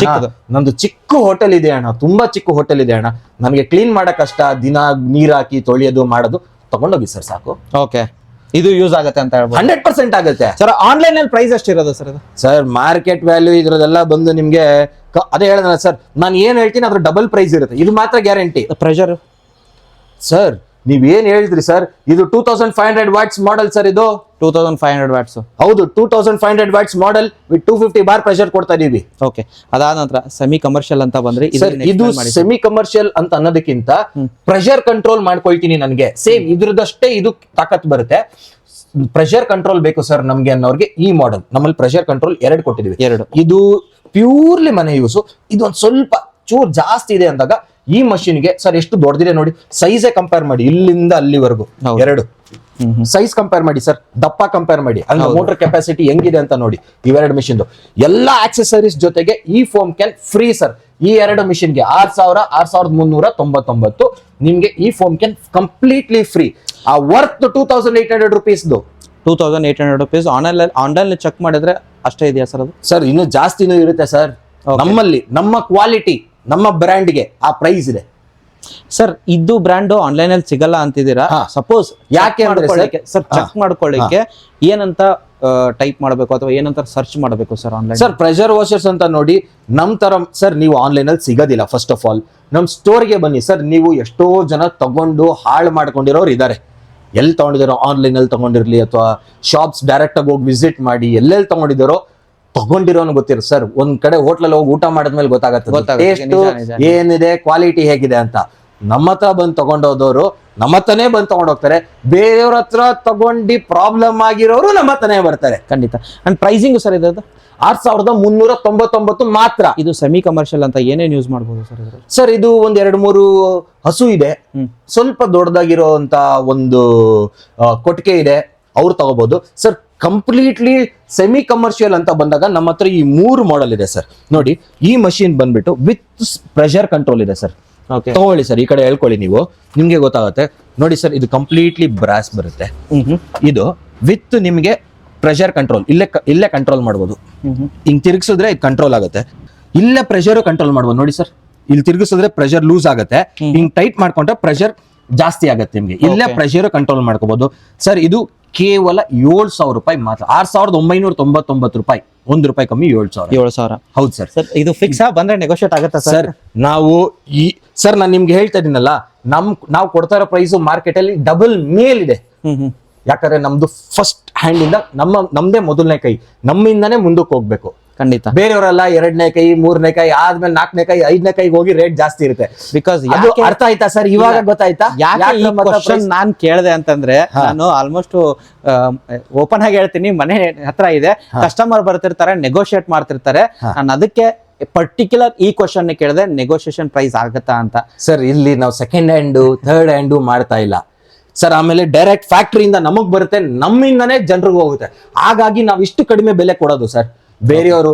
ಚಿಕ್ಕದು ನಂದು ಚಿಕ್ಕ ಹೋಟೆಲ್ ಇದೆ ಅಣ್ಣ, ತುಂಬಾ ಚಿಕ್ಕ ಹೋಟೆಲ್ ಇದೆ ಅಣ್ಣ, ನನಗೆ ಕ್ಲೀನ್ ಮಾಡಕ್ ಕಷ್ಟ, ದಿನ ನೀರ್ ಹಾಕಿ ತೊಳೆಯೋದು ಮಾಡೋದು, ತಗೊಂಡೋಗಿ ಸರ್ ಸಾಕು. ಓಕೆ, ಇದು ಯೂಸ್ ಆಗುತ್ತೆ ಅಂತ ಹೇಳ್ಬೋದು. 100% ಆಗುತ್ತೆ ಸರ್. ಆನ್ಲೈನ್ ಅಲ್ಲಿ ಪ್ರೈಸ್ ಎಷ್ಟಿರೋದು ಸರ್ ಇದು? ಸರ್ ಮಾರ್ಕೆಟ್ ವ್ಯಾಲ್ಯೂ ಇದ್ರದೆಲ್ಲ ಬಂದು ನಿಮ್ಗೆ ಅದೇ ಹೇಳಿದ್ನಲ್ಲ ಸರ್, ನಾನು ಏನ್ ಹೇಳ್ತೀನಿ ಅದ್ರ ಡಬಲ್ ಪ್ರೈಸ್ ಇರುತ್ತೆ. ಇದು ಮಾತ್ರ ಗ್ಯಾರಂಟಿ. ಪ್ರೆಷರ್ ಸರ್ ನೀವೇನ್ ಹೇಳಿದ್ರಿ ಸರ್, ಇದು 2500 ವಾಟ್ಸ್ ಮಾಡೆಲ್ ಸರ್. ಇದು 2500 ವ್ಯಾಟ್ಸ್. ಹೌದು, 2500 what's model with 250 bar pressure ಕೊಡ್ತಾ ಇದೀವಿ. ಓಕೆ, ಅದಾದ ನಂತರ ಸೆಮಿ ಕಮರ್ಷಿಯಲ್ ಅಂತ ಬಂದ್ರೆ ಸರ್, ಇದು ಸೆಮಿ ಕಮರ್ಷಿಯಲ್ ಅಂತ ಅನ್ನೋದಕ್ಕಿಂತ ಪ್ರೆಷರ್ ಕಂಟ್ರೋಲ್ ಮಾಡ್ಕೊಳ್ತೀನಿ ನನಗೆ ಸೇಮ್ ಇದ್ರದಷ್ಟೇ ಇದು ತಾಕತ್ ಬರುತ್ತೆ. ಪ್ರೆಷರ್ ಕಂಟ್ರೋಲ್ ಬೇಕು ಸರ್ ನಮ್ಗೆ ಅನ್ನೋರ್ಗೆ ಈ ಮಾಡೆಲ್ ನಮ್ಮಲ್ಲಿ ಪ್ರೆಷರ್ ಕಂಟ್ರೋಲ್ 2 ಕೊಟ್ಟಿದೀವಿ. ಇದು ಪ್ಯೂರ್ಲಿ ಮನೆ ಯೂಸು. ಇದು ಒಂದ್ ಸ್ವಲ್ಪ ಚೂರ್ ಜಾಸ್ತಿ ಇದೆ ಅಂದಾಗ ಈ ಮಷಿನ್ಗೆ ಸರ್ ಎಷ್ಟು ದೊಡ್ಡದಿದೆ ನೋಡಿ, ಸೈಜೇ ಕಂಪೇರ್ ಮಾಡಿ, ಇಲ್ಲಿಂದ ಅಲ್ಲಿವರೆಗೂ 2 ಸೈಜ್ ಕಂಪೇರ್ ಮಾಡಿ ಸರ್, ದಪ್ಪ ಕಂಪೇರ್ ಮಾಡಿ, ಅಂದ್ರೆ ಮೋಟರ್ ಕೆಪಾಸಿಟಿ ಹೆಂಗಿದೆ ಅಂತ ನೋಡಿ. ಇವೆರಡು ಮಿಷಿನ್ ಎಲ್ಲಾ ಆಕ್ಸೆಸರೀಸ್ ಜೊತೆಗೆ ಈ ಫೋಮ್ ಕ್ಯಾನ್ ಫ್ರೀ ಸರ್. ಈ 2 ಮಿಷಿನ್ಗೆ 6,399 ನಿಮ್ಗೆ ಈ ಫೋಮ್ ಕ್ಯಾನ್ ಕಂಪ್ಲೀಟ್ಲಿ ಫ್ರೀ. ಆ worth 2800 rupees. 2800 rupees. Online check ಮಾಡಿದ್ರೆ ಅಷ್ಟೇ ಇದೆಯಾ ಸರ್ ಅದು? ಸರ್ ಇನ್ನು ಜಾಸ್ತಿನೂ ಇರುತ್ತೆ ಸರ್. ನಮ್ಮಲ್ಲಿ ನಮ್ಮ ಕ್ವಾಲಿಟಿ, ನಮ್ಮ ಬ್ರ್ಯಾಂಡ್ಗೆ ಆ ಪ್ರೈಸ್ ಇದೆ ಸರ್. ಇದು ಬ್ರ್ಯಾಂಡ್ ಆನ್ಲೈನ್ ಅಲ್ಲಿ ಸಿಗಲ್ಲ ಅಂತಿದ್ದೀರಾ. ಸಪೋಸ್ ಯಾಕೆ ಅಂದ್ರೆ ಸರ್ ಚೆಕ್ ಮಾಡ್ಕೊಳ್ಳಿಕ್ಕೆ ಏನಂತ ಟೈಪ್ ಮಾಡಬೇಕು ಅಥವಾ ಏನಂತ ಸರ್ಚ್ ಮಾಡಬೇಕು sir online? Sir pressure washers ಅಂತ ನೋಡಿ ನಮ್ ತರ ಸರ್ ನೀವು ಆನ್ಲೈನ್ ಅಲ್ಲಿ ಸಿಗೋದಿಲ್ಲ. ಫಸ್ಟ್ ಆಫ್ ಆಲ್ ನಮ್ ಸ್ಟೋರ್ಗೆ ಬನ್ನಿ ಸರ್. ನೀವು ಎಷ್ಟೋ ಜನ ತಗೊಂಡು ಹಾಳು ಮಾಡ್ಕೊಂಡಿರೋರು ಇದಾರೆ. ಎಲ್ಲಿ ತಗೊಂಡಿದಾರೋ, ಆನ್ಲೈನ್ ಅಲ್ಲಿ ತಗೊಂಡಿರ್ಲಿ ಅಥವಾ ಶಾಪ್ಸ್ ಡೈರೆಕ್ಟ್ ಆಗಿ ಹೋಗಿ ವಿಸಿಟ್ ಮಾಡಿ ಎಲ್ಲೆಲ್ಲಿ ತಗೊಂಡಿದಾರೋ ತಗೊಂಡಿರೋನು ಗೊತ್ತಿರ ಸರ್. ಒಂದ್ ಕಡೆ ಹೋಟ್ಲಲ್ಲಿ ಹೋಗಿ ಊಟ ಮಾಡಿದ್ಮೇಲೆ ಗೊತ್ತಾಗತ್ತೆ ಟೇಸ್ಟ್ ಏನಿದೆ, ಕ್ವಾಲಿಟಿ ಹೇಗಿದೆ ಅಂತ. ನಮ್ಮ ಹತ್ರ ಬಂದು ತಗೊಂಡೋದವರು ನಮ್ಮ ಹತ್ರನೇ ಬಂದು ತಗೊಂಡೋಗ್ತಾರೆ. ಬೇರೆಯವ್ರ ಹತ್ರ ತಗೊಂಡು ಪ್ರಾಬ್ಲಮ್ ಆಗಿರೋರು ನಮ್ಮ ಹತ್ರನೇ ಬರ್ತಾರೆ. ಖಂಡಿತ. ಅಂಡ್ ಪ್ರೈಸಿಂಗ್ ಸರ್ ಇದ್ದು 6,399 ಮಾತ್ರ. ಇದು ಸೆಮಿ ಕಮರ್ಷಿಯಲ್ ಅಂತ ಏನೇನ್ ಯೂಸ್ ಮಾಡಬಹುದು ಸರ್? ಸರ್ ಇದು ಒಂದ್ 2-3 ಹಸು ಇದೆ, ಸ್ವಲ್ಪ ದೊಡ್ಡದಾಗಿರೋಂತ ಒಂದು ಕೊಟ್ಟಿಗೆ ಇದೆ, ಅವ್ರು ತಗೋಬಹುದು ಸರ್. ಕಂಪ್ಲೀಟ್ಲಿ ಸೆಮಿ ಕಮರ್ಷಿಯಲ್ ಅಂತ ಬಂದಾಗ ನಮ್ಮ ಹತ್ರ ಈ 3 ಮಾಡೆಲ್ ಇದೆ ಸರ್. ನೋಡಿ, ಈ ಮಷೀನ್ ಬಂದ್ಬಿಟ್ಟು ವಿತ್ ಪ್ರೆಷರ್ ಕಂಟ್ರೋಲ್ ಇದೆ ಸರ್. ತಗೊಳ್ಳಿ ಸರ್, ಈ ಕಡೆ ಹೇಳ್ಕೊಳ್ಳಿ ನೀವು, ನಿಮ್ಗೆ ಗೊತ್ತಾಗುತ್ತೆ. ನೋಡಿ ಸರ್, ಇದು ಕಂಪ್ಲೀಟ್ಲಿ ಬ್ರಾಸ್ ಬರುತ್ತೆ. ಇದು ವಿತ್ ನಿಮ್ಗೆ ಪ್ರೆಷರ್ ಕಂಟ್ರೋಲ್, ಇಲ್ಲೇ ಕಂಟ್ರೋಲ್ ಮಾಡ್ಬೋದು. ಹಿಂಗ್ ತಿರುಗಿಸಿದ್ರೆ ಇದು ಕಂಟ್ರೋಲ್ ಆಗುತ್ತೆ. ಇಲ್ಲೇ ಪ್ರೆಷರ್ ಕಂಟ್ರೋಲ್ ಮಾಡ್ಬೋದು. ನೋಡಿ ಸರ್, ಇಲ್ಲಿ ತಿರುಗಿಸಿದ್ರೆ ಪ್ರೆಷರ್ ಲೂಸ್ ಆಗುತ್ತೆ, ಹಿಂಗ್ ಟೈಟ್ ಮಾಡ್ಕೊಂಡ್ರೆ ಪ್ರೆಷರ್ ಜಾಸ್ತಿ ಆಗುತ್ತೆ ನಿಮ್ಗೆ. ಇಲ್ಲೇ ಪ್ರೆಷರ್ ಕಂಟ್ರೋಲ್ ಮಾಡ್ಕೋಬಹುದು ಸರ್. ಇದು ಕೇವಲ 7,000 ರೂಪಾಯಿ ಮಾತ್ರ. 6,999 ರೂಪಾಯಿ, ₹1 ಕಮ್ಮಿ, 7,000. ಹೌದು ಸರ್. ಸರ್ ಇದು ಫಿಕ್ಸ್ ಬಂದ್ರೆ ನೆಗೋಷಿಯೇಟ್ ಆಗುತ್ತೆ ಸರ್. ನಾವು ಸರ್ ನಾನು ನಿಮ್ಗೆ ಹೇಳ್ತಾ ಇದೀನಲ್ಲ, ನಾವು ಕೊಡ್ತಾ ಇರೋ ಪ್ರೈಸ್ ಮಾರ್ಕೆಟ್ ಅಲ್ಲಿ ಡಬಲ್ ಮೇಲ್ ಇದೆ. ಯಾಕಂದ್ರೆ ನಮ್ದು ಫಸ್ಟ್ ಹ್ಯಾಂಡ್ ಇಂದ ನಮ್ದೇ ಮೊದಲನೇ ಕೈ, ನಮ್ಮಿಂದಾನೇ ಮುಂದಕ್ಕೆ ಹೋಗ್ಬೇಕು. ಖಂಡಿತ. ಬೇರೆಯವರೆಲ್ಲ 2ನೇ ಕೈ, 3ನೇ ಕೈ ಆದ್ಮೇಲೆ 4ನೇ ಕೈ, 5ನೇ ಕೈಗೆ ಹೋಗಿ ರೇಟ್ ಜಾಸ್ತಿ ಇರುತ್ತೆ. ಬಿಕಾಸ್ ಅರ್ಥ ಆಯ್ತಾ ಸರ್? ಇವಾಗ ಗೊತ್ತಾಯ್ತಾ ನಾನ್ ಕೇಳಿದೆ ಅಂತಂದ್ರೆ, ನಾನು ಆಲ್ಮೋಸ್ಟ್ ಓಪನ್ ಆಗಿ ಹೇಳ್ತೀನಿ, ಮನೆ ಹತ್ರ ಇದೆ, ಕಸ್ಟಮರ್ ಬರ್ತಿರ್ತಾರೆ, ನೆಗೋಷಿಯೇಟ್ ಮಾಡ್ತಿರ್ತಾರೆ. ನಾನು ಅದಕ್ಕೆ ಪರ್ಟಿಕ್ಯುಲರ್ ಈ ಕ್ವಶನ್ ಕೇಳಿದೆ, ನೆಗೋಷಿಯೇಷನ್ ಪ್ರೈಸ್ ಆಗತ್ತಾ ಅಂತ. ಸರ್ ಇಲ್ಲಿ ನಾವು ಸೆಕೆಂಡ್ ಹ್ಯಾಂಡ್, ಥರ್ಡ್ ಹ್ಯಾಂಡ್ ಮಾಡ್ತಾ ಇಲ್ಲ ಸರ್. ಆಮೇಲೆ ಡೈರೆಕ್ಟ್ ಫ್ಯಾಕ್ಟರಿಯಿಂದ ನಮಗ್ ಬರುತ್ತೆ, ನಮ್ಮಿಂದನೇ ಜನರಿಗೆ ಹೋಗುತ್ತೆ. ಹಾಗಾಗಿ ನಾವು ಇಷ್ಟು ಕಡಿಮೆ ಬೆಲೆ ಕೊಡೋದು ಸರ್. ಬೇರೆಯವರು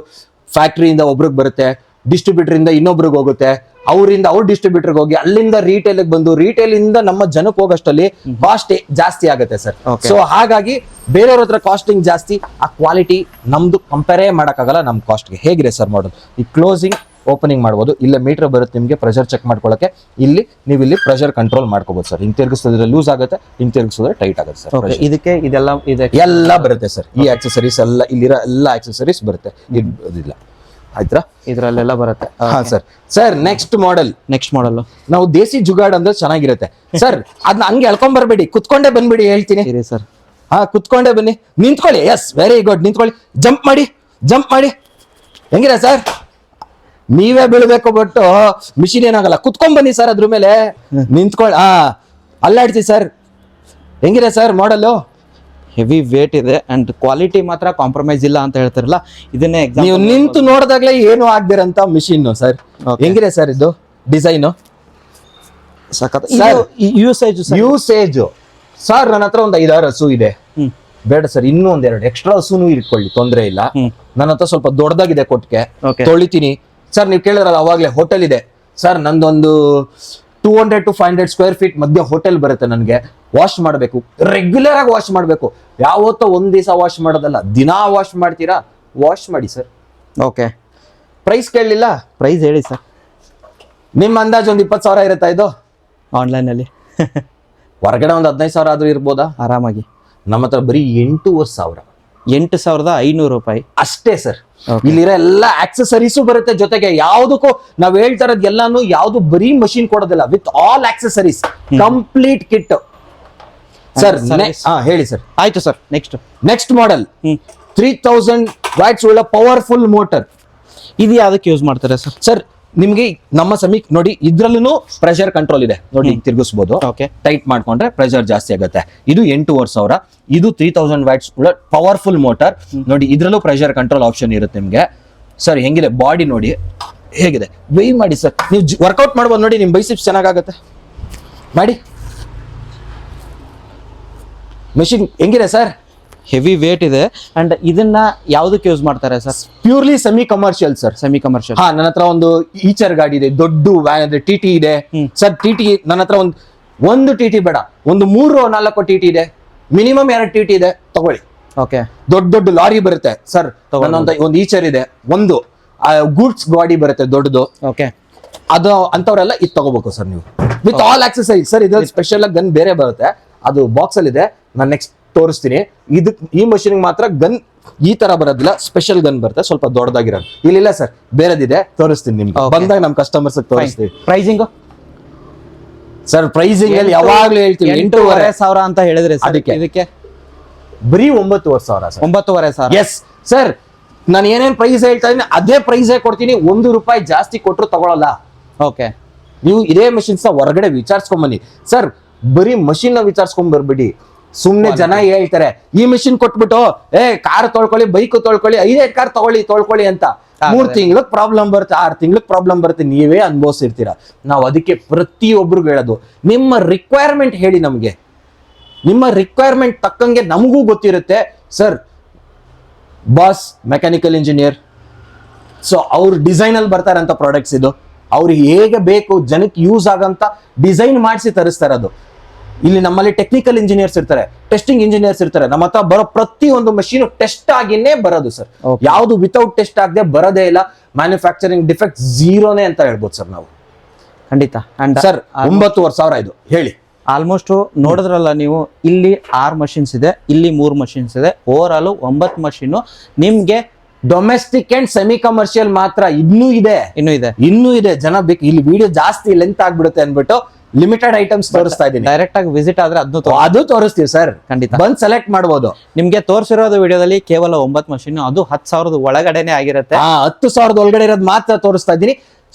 ಫ್ಯಾಕ್ಟರಿಯಿಂದ ಒಬ್ರಿಗೆ ಬರುತ್ತೆ, ಡಿಸ್ಟ್ರಿಬ್ಯೂಟರ್ ಇಂದ ಇನ್ನೊಬ್ರಿಗೆ ಹೋಗುತ್ತೆ, ಅವರಿಂದ ಅವ್ರ ಡಿಸ್ಟ್ರಿಬ್ಯೂಟರ್ಗೆ ಹೋಗಿ ಅಲ್ಲಿಂದ ರಿಟೇಲ್ ಬಂದು ರಿಟೇಲ್ ಇಂದ ನಮ್ಮ ಜನಕ್ಕೆ ಹೋಗೋಷ್ಟಲ್ಲಿ ಕಾಸ್ಟ್ ಜಾಸ್ತಿ ಆಗುತ್ತೆ ಸರ್. ಸೊ ಹಾಗಾಗಿ ಬೇರೆಯವ್ರ ಹತ್ರ ಕಾಸ್ಟಿಂಗ್ ಜಾಸ್ತಿ, ಆ ಕ್ವಾಲಿಟಿ ನಮ್ದು ಕಂಪೇರೇ ಮಾಡಕ್ಕಾಗಲ್ಲ ನಮ್ಮ ಕಾಸ್ಟ್ಗೆ. ಹೇಗಿದೆ ಸರ್ ಮಾಡೋದು? ಈ ಕ್ಲೋಸಿಂಗ್ ಓಪನಿಂಗ್ ಮಾಡ್ಬೋದು. ಇಲ್ಲೇ ಮೀಟರ್ ಬರುತ್ತೆ ನಿಮಗೆ ಪ್ರೆಷರ್ ಚೆಕ್ ಮಾಡ್ಕೊಳ್ಳೋಕೆ. ನೀವು ಇಲ್ಲಿ ಪ್ರೆಷರ್ ಕಂಟ್ರೋಲ್ ಮಾಡ್ಕೋಬಹುದು ಸರ್. ಹಿಂಗ್ ತಿರುಗಿಸಿದ್ರೆ ಲೂಸ್ ಆಗುತ್ತೆ, ಹಿಂಗ್ ತಿರುಗಿಸಿದ್ರೆ ಟೈಟ್ ಆಗುತ್ತೆ ಸರ್. ಇದಕ್ಕೆ ಎಲ್ಲ ಬರುತ್ತೆ ಸರ್. ಈ ಆಕ್ಸೆಸರೀಸ್ ಎಲ್ಲ, ಇಲ್ಲಿರೋ ಎಲ್ಲ ಆಕ್ಸೆಸರೀಸ್ ಬರುತ್ತೆ. ಇದಿಲ್ಲ ಆಯ್ತಾ, ಇದ್ರಲ್ಲೆಲ್ಲ ಬರುತ್ತೆ. ಹಾ ಸರ್. ಸರ್ ನೆಕ್ಸ್ಟ್ ಮಾಡೆಲ್ ನಾವು ದೇಸಿ ಜುಗಾಡ್ ಅಂದ್ರೆ ಚೆನ್ನಾಗಿರುತ್ತೆ ಸರ್. ಅದನ್ನ ಹಂಗೆ ಎಳ್ಕೊಂಡ್ ಬರ್ಬೇಡಿ, ಕುತ್ಕೊಂಡೇ ಬಂದ್ಬಿಡಿ, ಹೇಳ್ತೀನಿ ಸರ್. ಹಾ, ಕುತ್ಕೊಂಡೇ ಬನ್ನಿ. ನಿಂತ್ಕೊಳ್ಳಿ. Yes, very good. ನಿಂತ್ಕೊಳ್ಳಿ. ಜಂಪ್ ಮಾಡಿ. ಹೆಂಗಿದೆ ಸರ್? ನೀವೇ ಬೀಳ್ಬೇಕು, ಬಟ್ ಮಿಷಿನ್ ಏನಾಗಲ್ಲ. ಕುತ್ಕೊಂಡ್ ಬನ್ನಿ ಸರ್, ಅದ್ರ ಮೇಲೆ ನಿಂತ್ಕೊಳ್ಳಿ. ಅಲ್ಲಾಡ್ಸಿ ಸರ್. ಹೆಂಗಿದೆ ಸರ್ ಮಾಡಲು? ಹೆವಿ ವೇಟ್ ಇದೆ ಅಂಡ್ ಕ್ವಾಲಿಟಿ ಮಾತ್ರ ಕಾಂಪ್ರಮೈಸ್ ಇಲ್ಲ ಅಂತ ಹೇಳ್ತಾರಲ್ಲ, ಇದನ್ನೇ ನೀವು ನಿಂತು ನೋಡಿದಾಗ್ಲೇ ಏನು ಆಗ್ದಿರಂತ ಮಿಷಿನ್ ಸರ್. ಹೆಂಗಿದೆ ಸರ್ ಇದು ಡಿಸೈನ್? ಯೂಸೇಜ್ ಸರ್, ನನ್ನ ಹತ್ರ ಒಂದು 5-6 ಹಸು ಇದೆ. ಬೇಡ ಸರ್, ಇನ್ನೂ 1-2 ಎಕ್ಸ್ಟ್ರಾ ಹಸುನು ಇಟ್ಕೊಳ್ಳಿ, ತೊಂದರೆ ಇಲ್ಲ. ನನ್ನ ಹತ್ರ ಸ್ವಲ್ಪ ದೊಡ್ಡದಾಗಿದೆ ಕೊಟ್ಟಿಗೆ, ತೊಳಿತೀನಿ ಸರ್. ನೀವು ಕೇಳಿದ್ರಲ್ಲ ಅವಾಗ್ಲೇ, ಹೋಟೆಲ್ ಇದೆ ಸರ್ ನಂದೊಂದು 200 to 500 ಸ್ಕ್ವೇರ್ ಫೀಟ್ ಮಧ್ಯೆ ಹೋಟೆಲ್ ಬರುತ್ತೆ. ನನಗೆ ವಾಶ್ ಮಾಡಬೇಕು, ರೆಗ್ಯುಲರ್ ಆಗಿ ವಾಶ್ ಮಾಡಬೇಕು. ಯಾವತ್ತೋ ಒಂದ್ ದಿವಸ ವಾಶ್ ಮಾಡೋದಲ್ಲ, ದಿನಾ ವಾಶ್ ಮಾಡ್ತೀರಾ, ವಾಶ್ ಮಾಡಿ ಸರ್. ಓಕೆ, ಪ್ರೈಸ್ ಕೇಳಲಿಲ್ಲ? ಪ್ರೈಸ್ ಹೇಳಿ ಸರ್. ನಿಮ್ಮ ಅಂದಾಜು ಒಂದು 20,000 ಇರುತ್ತಾ ಇದು? ಆನ್ಲೈನ್ ಅಲ್ಲಿ ಹೊರಗಡೆ ಒಂದು 15,000 ಆದ್ರೂ ಇರ್ಬೋದಾ? ಆರಾಮಾಗಿ. ನಮ್ಮ ಹತ್ರ ಬರೀ 8,500. 8,500 ರೂಪಾಯಿ ಅಷ್ಟೇ ಸರ್. Okay. ಇಲ್ಲಿರೋ ಎಲ್ಲ ಆಕ್ಸೆಸರೀಸು ಬರುತ್ತೆ ಜೊತೆಗೆ. ಯಾವ್ದಕ್ಕೂ ನಾವ್ ಹೇಳ್ತಾ ಇರೋದು ಎಲ್ಲಾನು ಯಾವ್ದು ಬರೀ ಮಷಿನ್ ಕೊಡೋದಿಲ್ಲ, with all accessories, complete kit sir. ಹೇಳಿ ಸರ್. ಆಯ್ತು ಸರ್. ನೆಕ್ಸ್ಟ್ ಮಾಡೆಲ್ 3000 ವ್ಯಾಟ್ಸ್ ಉಳ್ಳ ಪವರ್ಫುಲ್ ಮೋಟರ್. ಇದು ಯಾವ್ದಕ್ಕೆ ಯೂಸ್ ಮಾಡ್ತಾರೆ ಸರ್? ಸರ್ ನಿಮ್ಗೆ ನಮ್ಮ ಸಮೀಕ್ ನೋಡಿ, ಇದ್ರಲ್ಲೂ ಪ್ರೆಷರ್ ಕಂಟ್ರೋಲ್ ಇದೆ ನೋಡಿ, ತಿರ್ಗಿಸ್ಬೋದು. Okay. ಟೈಟ್ ಮಾಡ್ಕೊಂಡ್ರೆ ಪ್ರೆಷರ್ ಜಾಸ್ತಿ ಆಗುತ್ತೆ. ಇದು 8,500. ಇದು 3000 ವ್ಯಾಟ್ಸ್ ಪವರ್ಫುಲ್ ಮೋಟರ್ ನೋಡಿ. ಇದ್ರಲ್ಲೂ ಪ್ರೆಷರ್ ಕಂಟ್ರೋಲ್ ಆಪ್ಷನ್ ಇರುತ್ತೆ ನಿಮ್ಗೆ. ಸರ್ ಹೆಂಗಿದೆ ಬಾಡಿ ನೋಡಿ ಹೇಗಿದೆ, ವೇವ್ ಮಾಡಿ ಸರ್. ನೀವು ವರ್ಕೌಟ್ ಮಾಡ್ಬೋದು ನೋಡಿ, ನಿಮ್ ಬೈಸಿಪ್ಸ್ ಚೆನ್ನಾಗಾಗತ್ತೆ ಮಾಡಿ. ಮೆಷಿನ್ ಹೆಂಗಿದೆ ಸರ್? ಹೆವಿ ವೇಟ್ ಇದೆ. ಅಂಡ್ ಇದನ್ನ ಯಾವ್ದಕ್ಕೆ ಯೂಸ್ ಮಾಡ್ತಾರೆ sir? Purely semi commercial sir. Semi commercial. ಹಾ, ನನ್ನ ಹತ್ರ ಒಂದು ಈಚರ್ ಗಾಡಿ ಇದೆ, ದೊಡ್ಡ ವ್ಯಾನ್ ಇದೆ, ಟಿ ಟಿ ಇದೆ ಸರ್. ಟಿ ಟಿ ನನ್ನ ಹತ್ರ ಒಂದು ಟಿ ಟಿ ಬೇಡ, ಒಂದು 3-4 ಟಿ ಟಿ ಇದೆ, ಮಿನಿಮಮ್ 2 ಟಿ ಟಿ ಇದೆ, ತಗೊಳ್ಳಿ. ಓಕೆ. ದೊಡ್ಡ ಲಾರಿ ಬರುತ್ತೆ ಸರ್. ಒಂದು ಈಚರ್ ಇದೆ, ಒಂದು ಗೂಡ್ಸ್ ಗಾಡಿ ಬರುತ್ತೆ ದೊಡ್ಡದು. ಓಕೆ. ಅದು ಅಂತವ್ರೆಲ್ಲ ಇದು ತಗೋಬೇಕು ಸರ್ ನೀವು, ವಿತ್ ಆಲ್ ಆಕ್ಸೆಸರೀಸ್ ಸರ್. ಇದ್ರಲ್ಲಿ ಸ್ಪೆಷಲ್ ಆಗಿ ಗನ್ ಬೇರೆ ಬರುತ್ತೆ, ಅದು ಬಾಕ್ಸ್ ಅಲ್ಲಿ ಇದೆ, ನಾನು ನೆಕ್ಸ್ಟ್ ತೋರಿಸ್ತೀನಿ. ಈ ಮಷಿನ್ ಮಾತ್ರ ಗನ್ ಈ ತರ ಬರೋದಿಲ್ಲ, ಸ್ಪೆಷಲ್ ಗನ್ ಬರುತ್ತೆ, ಸ್ವಲ್ಪ ದೊಡ್ಡದಾಗಿರೋದು. ಇಲ್ಲ ಸರ್, ಬೇರೆದಿದೆ, ತೋರಿಸ್ತೀನಿ ನಿಮ್ಗೆ ಬಂದಾಗ ನಮ್ ಕಸ್ಟಮರ್ಸ್ ತೋರಿಸ್ತೀವಿ. ಪ್ರೈಸಿಂಗ್ ಸರ್ ಪ್ರೈಸಿಂಗ್ ಅಲ್ಲಿ ಯಾವಾಗ್ಲೂ ಹೇಳ್ತೀವಿ 8,500 ಅಂತ ಹೇಳಿದ್ರೆ ಇದಕ್ಕೆ ಬರೀ 9,500 ಸರ್. 9,500. ಎಸ್ ಸರ್, ನಾನು ಏನೇನ್ ಪ್ರೈಸ್ ಹೇಳ್ತಾ ಇದೀನಿ ಅದೇ ಪ್ರೈಸೇ ಕೊಡ್ತೀನಿ. ₹1 ಜಾಸ್ತಿ ಕೊಟ್ಟರು ತಗೊಳಲ್ಲ. ಓಕೆ. ನೀವು ಇದೇ ಮಷಿನ್ಸ್ ಹೊರಗಡೆ ವಿಚಾರಿಸ್ಕೊಂಡ್ ಬನ್ನಿ ಸರ್. ಬರೀ ಮಷಿನ್ ನ ವಿಚಾರಿಸ್ಕೊಂಡ್ ಬರ್ಬಿಡಿ. ಸುಮ್ನೆ ಜನ ಹೇಳ್ತಾರೆ ಈ ಮಿಷಿನ್ ಕೊಟ್ಬಿಟ್ಟು ಕಾರ್ ತೊಳ್ಕೊಳ್ಳಿ, ಬೈಕ್ ತೊಳ್ಕೊಳ್ಳಿ, 5 ಕಾರ್ ತೊಳ್ಕೊಳ್ಳಿ ಅಂತ. 3 ತಿಂಗ್ಳಿಗೆ ಪ್ರಾಬ್ಲಮ್ ಬರುತ್ತೆ, 6 ತಿಂಗ್ಳಿಗೆ ಪ್ರಾಬ್ಲಮ್ ಬರುತ್ತೆ, ನೀವೇ ಅನುಭವಿಸಿರ್ತೀರಾ. ನಾವು ಅದಕ್ಕೆ ಪ್ರತಿಯೊಬ್ಬರಿಗೂ ಹೇಳೋದು, ನಿಮ್ಮ ರಿಕ್ವೈರ್ಮೆಂಟ್ ಹೇಳಿ ನಮ್ಗೆ. ನಿಮ್ಮ ರಿಕ್ವೈರ್ಮೆಂಟ್ ತಕ್ಕಂಗೆ ನಮಗೂ ಗೊತ್ತಿರುತ್ತೆ sir. Boss mechanical engineer, so ಅವ್ರ ಡಿಸೈನ್ ಅಲ್ಲಿ ಬರ್ತಾರಂತ ಪ್ರಾಡಕ್ಟ್ಸ್ ಇದು. ಅವ್ರಿಗೆ ಹೇಗೆ ಬೇಕು ಜನಕ್ಕೆ ಯೂಸ್ ಆಗಂತ ಡಿಸೈನ್ ಮಾಡಿಸಿ ತರಿಸ್ತಾರೆ ಅದು. ಇಲ್ಲಿ ನಮ್ಮಲ್ಲಿ ಟೆಕ್ನಿಕಲ್ ಇಂಜಿನಿಯರ್ಸ್ ಇರ್ತಾರೆ, ಟೆಸ್ಟಿಂಗ್ ಇಂಜಿನಿಯರ್ಸ್ ಇರ್ತಾರೆ. ನಮ್ಮ ಹತ್ರ ಬರೋ ಪ್ರತಿಯೊಂದು ಮಷೀನ್ ಟೆಸ್ಟ್ ಆಗಿನೇ ಬರೋದು ಸರ್. ಯಾವುದು ವಿತೌಟ್ ಟೆಸ್ಟ್ ಆಗದೆ ಬರೋದೇ ಇಲ್ಲ. ಮ್ಯಾನುಫ್ಯಾಕ್ಚರಿಂಗ್ ಡಿಫೆಕ್ಟ್ 0ನೇ ಅಂತ ಹೇಳ್ಬೋದು ಸರ್ ನಾವು. ಖಂಡಿತ. ಸರ್ 9,500 ಇದು ಹೇಳಿ. ಆಲ್ಮೋಸ್ಟ್ ನೋಡಿದ್ರಲ್ಲ ನೀವು, ಇಲ್ಲಿ 6 ಮಷಿನ್ಸ್ ಇದೆ, ಇಲ್ಲಿ 3 ಮಷಿನ್ಸ್ ಇದೆ, ಓವರ್ ಆಲ್ 9 ಮಷೀನ್ ನಿಮ್ಗೆ. ಡೊಮೆಸ್ಟಿಕ್ ಅಂಡ್ ಸೆಮಿ ಕಮರ್ಷಿಯಲ್ ಮಾತ್ರ ಇನ್ನೂ ಇದೆ. ಜನ ಬೇಕು, ಇಲ್ಲಿ ವಿಡಿಯೋ ಜಾಸ್ತಿ ಲೆಂತ್ ಆಗ್ಬಿಡುತ್ತೆ ಅನ್ಬಿಟ್ಟು ಲಿಮಿಟೆಡ್ ಐಟಮ್ಸ್ ತೋರಿಸ್ತಾ ಇದ್ದೀನಿ. ಡೈರೆಕ್ಟ್ ಆಗಿ ವಿಸಿಟ್ ಆದ್ರೆ ಅದು ತೋರಿಸ್ತೀವಿ ಸರ್. ಖಂಡಿತ ಬಂದ್ ಸೆಲೆಕ್ಟ್ ಮಾಡಬಹುದು. ನಿಮ್ಗೆ ತೋರಿಸಿರೋದು ವಿಡಿಯೋದಲ್ಲಿ ಕೇವಲ 9 ಮಷೀನ್, ಅದು 10,000 ಒಳಗಡೆನೆ ಆಗಿರುತ್ತೆ. 10,000 ಒಳಗಡೆ ಇರೋದು ಮಾತ್ರ ತೋರಿಸ್ತಾ ಇದ್ದೀನಿ,